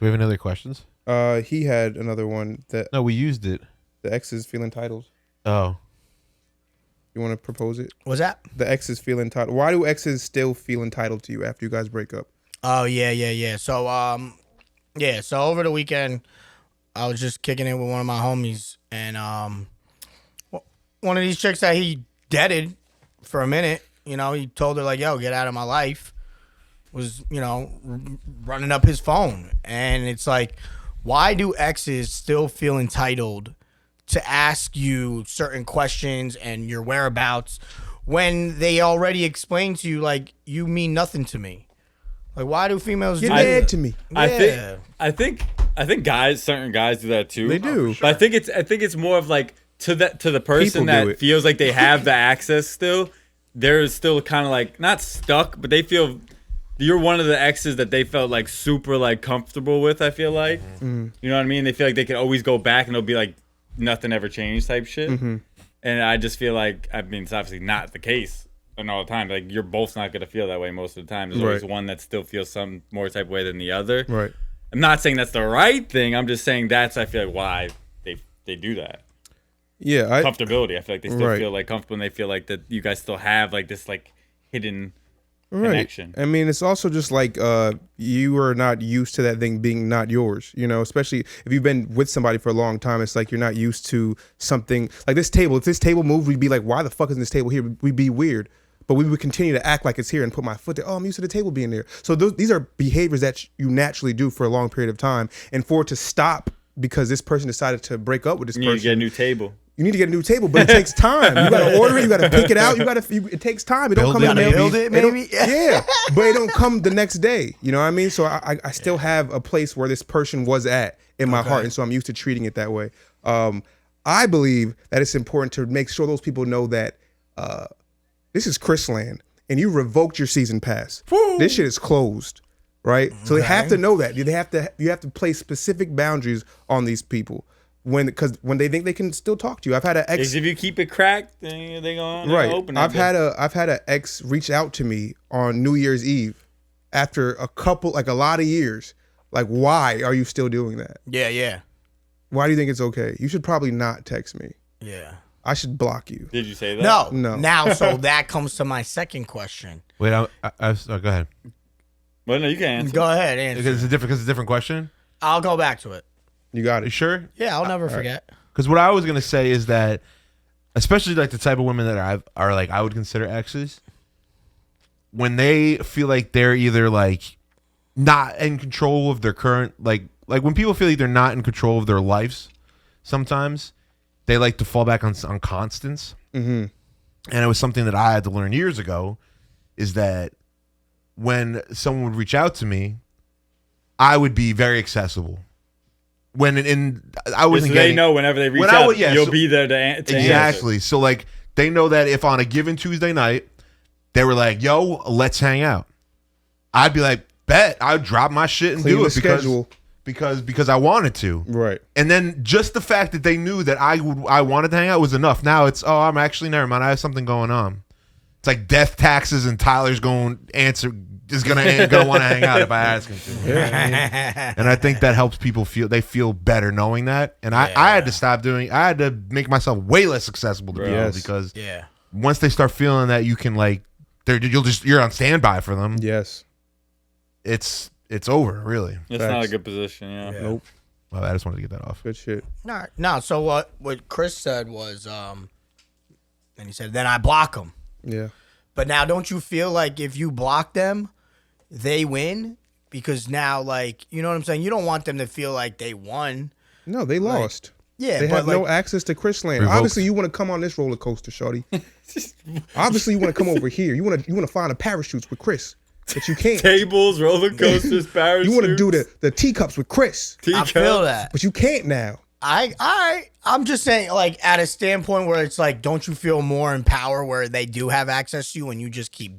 we have any other questions? He had another one that No, we used it. the exes feel entitled. Oh. You want to propose it? Was that? The exes feel entitled. Why do exes still feel entitled to you after you guys break up? Oh yeah. So so over the weekend, I was just kicking it with one of my homies, and one of these chicks that he deaded for a minute. You know, he told her like, "Yo, get out of my life." Was running up his phone, and it's like, why do exes still feel entitled to ask you certain questions and your whereabouts when they already explained to you like you mean nothing to me? Like, why do females You're do dead that? to me. I think certain guys do that too. They do. But I think it's more of like to the person People do that it. feels like they have the access still. They're still kind of like not stuck, but they feel you're one of the exes that they felt like super like comfortable with. I feel like you know what I mean. They feel like they can always go back and they'll be like nothing ever changed type shit. And I just feel like I mean it's obviously not the case. And all the time, like you're both not gonna feel that way most of the time. There's always Right. one that still feels some more type of way than the other. Right. I'm not saying that's the right thing. I'm just saying that's I feel like why they do that. Yeah. Comfortability. I feel like they still Right. feel like comfortable and they feel like that you guys still have like this like hidden Right. connection. I mean, it's also just like you are not used to that thing being not yours, you know, especially if you've been with somebody for a long time. It's like you're not used to something like this table. If this table moved, we'd be like, why the fuck isn't this table here? We'd be weird. But we would continue to act like it's here and put my foot there. Oh, I'm used to the table being there. So these are behaviors that you naturally do for a long period of time. And for it to stop because this person decided to break up with this You need to person. get a new table. You need to get a new table, but it takes time. You got to order it. You got to pick it out. It takes time. It don't Build come it, in the maybe. mail. Build it, don't- maybe? Yeah, but it don't come the next day. You know what I mean? So I still have a place where this person was at in my heart, and so I'm used to treating it that way. I believe that it's important to make sure those people know that this is Chris Land, and you revoked your season pass. This shit is closed, right? So they have to know that. You have to place specific boundaries on these people. because when they think they can still talk to you. I've had an ex. Is if you keep it cracked, then they gonna Right. open it. I've had an ex reach out to me on New Year's Eve after a lot of years. Like, why are you still doing that? Yeah. Why do you think it's okay? You should probably not text me. Yeah. I should block you. Did you say that? No. Now, so that comes to my second question. Wait, go ahead. Well, no, you can answer. Go ahead, answer. Because it's a different question. I'll go back to it. You got You it. sure? Yeah, I'll never forget. Because what I was gonna say is that, especially like the type of women that are like I would consider exes, when they feel like they're either like not in control of their current like when people feel like they're not in control of their lives, sometimes they like to fall back on constants. Mm-hmm. And it was something that I had to learn years ago, is that when someone would reach out to me, I would be very accessible. When I wasn't So getting, they know whenever they reach when out, yeah, you'll so- be there to answer. exactly. So like they know that if on a given Tuesday night they were like, "Yo, let's hang out," I'd be like, "Bet." I'd drop my shit and Clean do the it schedule. because I wanted to. Right. And then just the fact that they knew that I wanted to hang out was enough. Now it's I'm actually never mind. I have something going on. It's like death, taxes, and Tyler's gonna want to hang out if I ask him to. You know what I mean? And I think that helps people feel better knowing that. And I had to stop doing. I had to make myself way less accessible to people Yes. because Yeah. once they start feeling that you can like, you're on standby for them. Yes. It's over really. That's not a Facts. good position. Yeah. Nope. Well, I just wanted to get that off. Good shit. No, so what Chris said was, and he said, then I block them. Yeah. But now, don't you feel like if you block them, they win? Because now, like, you know what I'm saying? You don't want them to feel like they won. No, they lost. Yeah, They but have like, no access to Chris Land. Revoked. Obviously, you want to come on this roller coaster, shorty. Obviously, you want to come over here. You want to find a parachutes with Chris, but you can't. Tables, roller coasters, parachutes. You want to do the teacups with Chris, I feel that. but you can't now. I'm just saying, like, at a standpoint where it's like, don't you feel more in power where they do have access to you and you just keep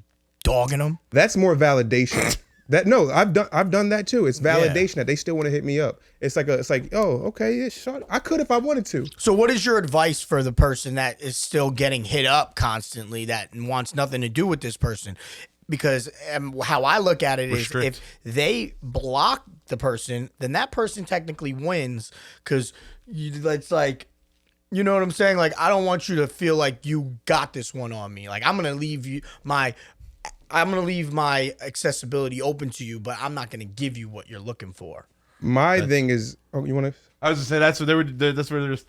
dogging them? That's more validation. I've done that too. It's validation that they still want to hit me up. It's like oh, okay, yeah, sure. I could if I wanted to. So what is your advice for the person that is still getting hit up constantly that wants nothing to do with this person? Because how I look at it is if they block the person, then that person technically wins because it's like, you know what I'm saying? Like, I don't want you to feel like you got this one on me. Like, I'm going to leave my accessibility open to you, but I'm not going to give you what you're looking for. My thing is, you want to? I was gonna say that's what they were. That's where there's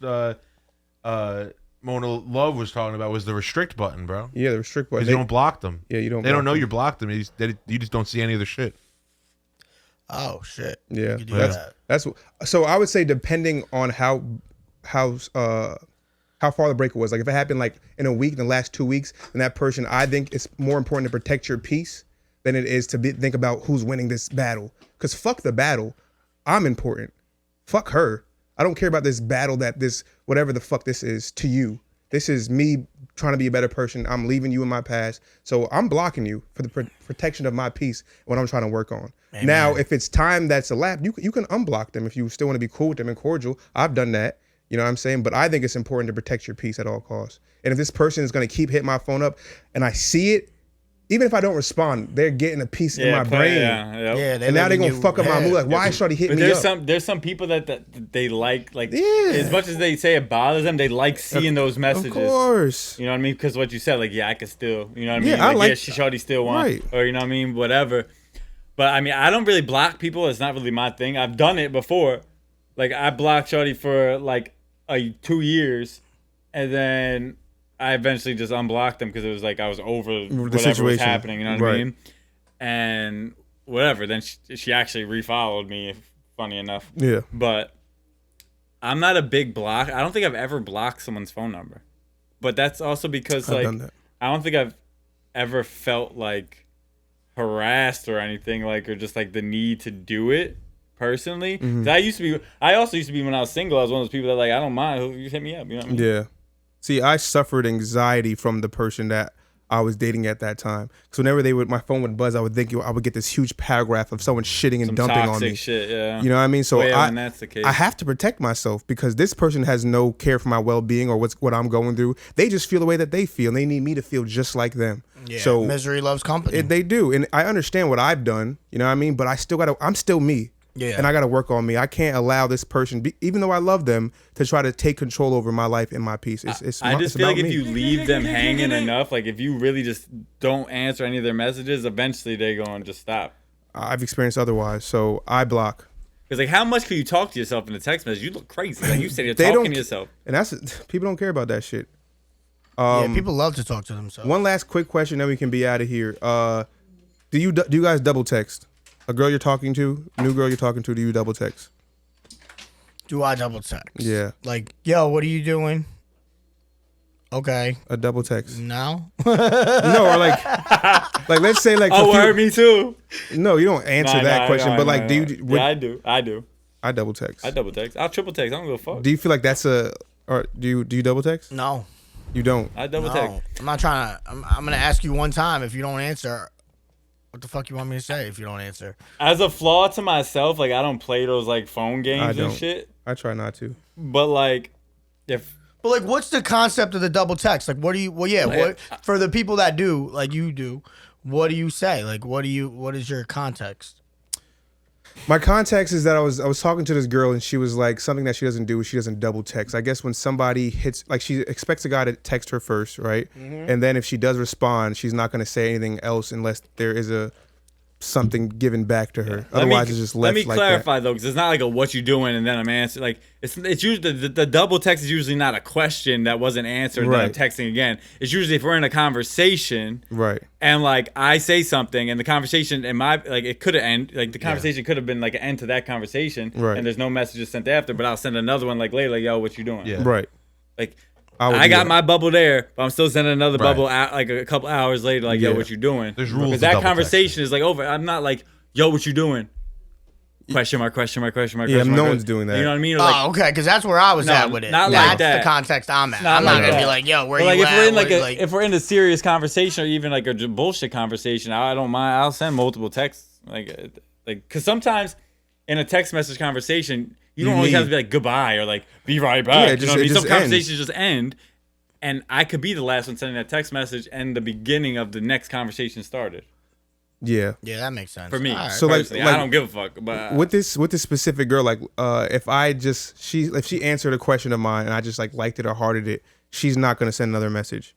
Mona Love was talking about was the restrict button, bro. Yeah, the restrict button. Because you don't block them. Yeah, you don't. They don't block know them. you blocked them. You just don't see any of their shit. Oh, shit. Yeah, You could do that. that's so. I would say depending on how far the breakup was. Like if it happened like in a week, in the last 2 weeks, then that person, I think it's more important to protect your peace than it is to think about who's winning this battle. Because fuck the battle, I'm important. Fuck her. I don't care about this battle that this whatever the fuck this is to you. This is me trying to be a better person. I'm leaving you in my past. So I'm blocking you for the protection of my peace, what I'm trying to work on. Amen. Now, if it's time that's elapsed, you can unblock them if you still want to be cool with them and cordial. I've done that. You know what I'm saying? But I think it's important to protect your peace at all costs. And if this person is going to keep hitting my phone up and I see it, even if I don't respond, they're getting a piece in my brain. Yeah, And now they're going to fuck up my mood. Like, why is Shorty hitting me up? There's some people that they like Yeah. as much as they say it bothers them, they like seeing those messages. Of course. You know what I mean? Because what you said, like, yeah, I can still, you know what I mean? Yeah, I like- Shorty still wants, Right. or you know what I mean? Whatever. But I mean, I don't really block people. It's not really my thing. I've done it before. Like, I blocked Shorty for like 2 years, and then I eventually just unblocked them because it was like I was over whatever situation was happening. You know what I Right. mean? And whatever. Then she actually refollowed me. Funny enough. Yeah. But I'm not a big block. I don't think I've ever blocked someone's phone number. But that's also because I've like done that. I don't think I've ever felt like harassed or anything like or just like the need to do it personally. 'Cause I also used to be when I was single. I was one of those people that like I don't mind who you hit me up. You know what I mean? Yeah. See, I suffered anxiety from the person that I was dating at that time. So whenever my phone would buzz, I would think I would get this huge paragraph of someone shitting and Some dumping on toxic me. shit, yeah. You know what I mean? So when that's the case. I have to protect myself because this person has no care for my well-being or what I'm going through. They just feel the way that they feel, and they need me to feel just like them. Yeah, so misery loves company. they do, and I understand what I've done. You know what I mean? But I'm still me. Yeah. And I got to work on me. I can't allow this person, even though I love them, to try to take control over my life and my peace. I just feel like if you leave them hanging enough, like if you really just don't answer any of their messages, eventually they're going to just stop. I've experienced otherwise, so I block. Because like, how much can you talk to yourself in a text message? You look crazy. Like you said, you're talking to yourself. And people don't care about that shit. Yeah, people love to talk to themselves. One last quick question, then we can be out of here. Do you guys double text? A girl you're talking to, new girl you're talking to, do you double text? Do I double text? Yeah. Like, yo, what are you doing? Okay. A double text. No. No, or like let's say like. Oh, word, me too. No, you don't answer that question, but like, do you? Yeah, I do. I double text. I double text. I'll triple text. I don't give a fuck. Do you feel like that's or do you double text? No. You don't. I double text. I'm not trying to. I'm gonna ask you one time. If you don't answer, what the fuck you want me to say? If you don't answer, As a flaw to myself, like I don't play those like phone games and shit. I try not to. But like, if. But like, what's the concept of the double text? Like, what do you? Well, yeah. What for the people that do, like you do? What do you say? Like, what is your context? My context is that I was talking to this girl and she was like, something that she doesn't do is she doesn't double text. I guess when somebody hits, like she expects a guy to text her first, right? Mm-hmm. And then if she does respond, she's not going to say anything else unless there is something given back to her. Otherwise, it's just left like that. Let me clarify though, because it's not like a "what you doing" and then I'm answering. Like it's usually the double text is usually not a question that wasn't answered. Right. And then I'm texting again. It's usually if we're in a conversation, right? And like I say something, and the conversation it could have end. Like the conversation could have been like an end to that conversation, right? And there's no messages sent after, but I'll send another one like later, like yo, what you doing? Yeah, right. Like. I got my bubble there, but I'm still sending another bubble out like a couple hours later, like, yo, what you doing? There's rules. Because that conversation is like over. I'm not like, yo, what you doing? Question mark. Yeah, no one's doing that. You know what I mean? Like, okay, because that's where I was at with it. Not that's like that. the context I'm at. Not I'm not like gonna that. be like, yo, where but you like, at? If we're in a serious conversation or even like a bullshit conversation, I don't mind. I'll send multiple texts, like, because sometimes in a text message conversation, you don't always have to be like goodbye or like be right back. Yeah, you know what I mean? Some conversations just end. And I could be the last one sending that text message, and the beginning of the next conversation started. Yeah, that makes sense for me. Right. So like, I don't give a fuck. But with this specific girl, like, if she answered a question of mine and I just like liked it or hearted it, she's not gonna send another message.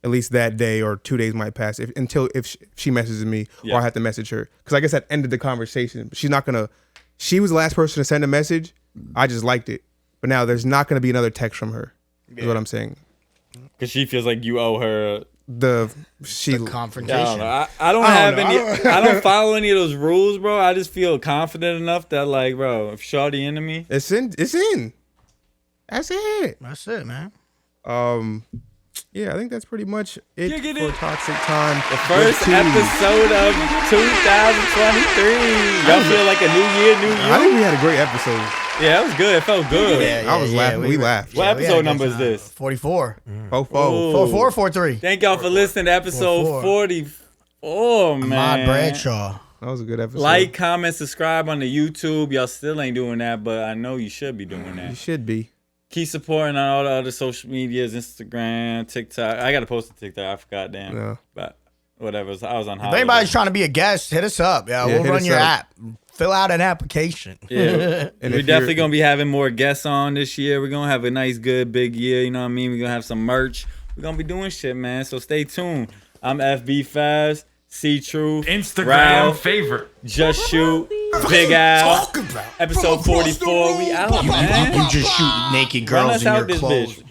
At least that day or 2 days might pass until she messages me or I have to message her, because I guess that ended the conversation. She's not gonna. She was the last person to send a message. I just liked it, but now there's not gonna be another text from her. Is what I'm saying. Because she feels like you owe her the confrontation. I don't follow any of those rules, bro. I just feel confident enough that like, bro, if shawty into me, it's in. That's it. That's it, man. Yeah, I think that's pretty much it for Toxic Time. The first episode of 2023. Y'all feel like a new year, new you? I think we had a great episode. Yeah, it was good. It felt good. I was laughing. We laughed. What episode number is this? 44. 44. 43. Thank y'all for listening to episode 44, man. My Bradshaw. That was a good episode. Like, comment, subscribe on the YouTube. Y'all still ain't doing that, but I know you should be doing that. You should be. Keep supporting on all the other social medias, Instagram, TikTok. I got to post a TikTok. I forgot, damn. Yeah. But whatever. I was on holiday. If anybody's trying to be a guest, hit us up. Yeah, we'll run your app. Fill out an application. Yeah. And we're definitely going to be having more guests on this year. We're going to have a nice, good, big year. You know what I mean? We're going to have some merch. We're going to be doing shit, man. So stay tuned. I'm FB Faz, C-Truth, Instagram Ralph, favorite. Jusshoot, Big Al. Episode 44. We out, man. You just shoot naked girls in your clothes.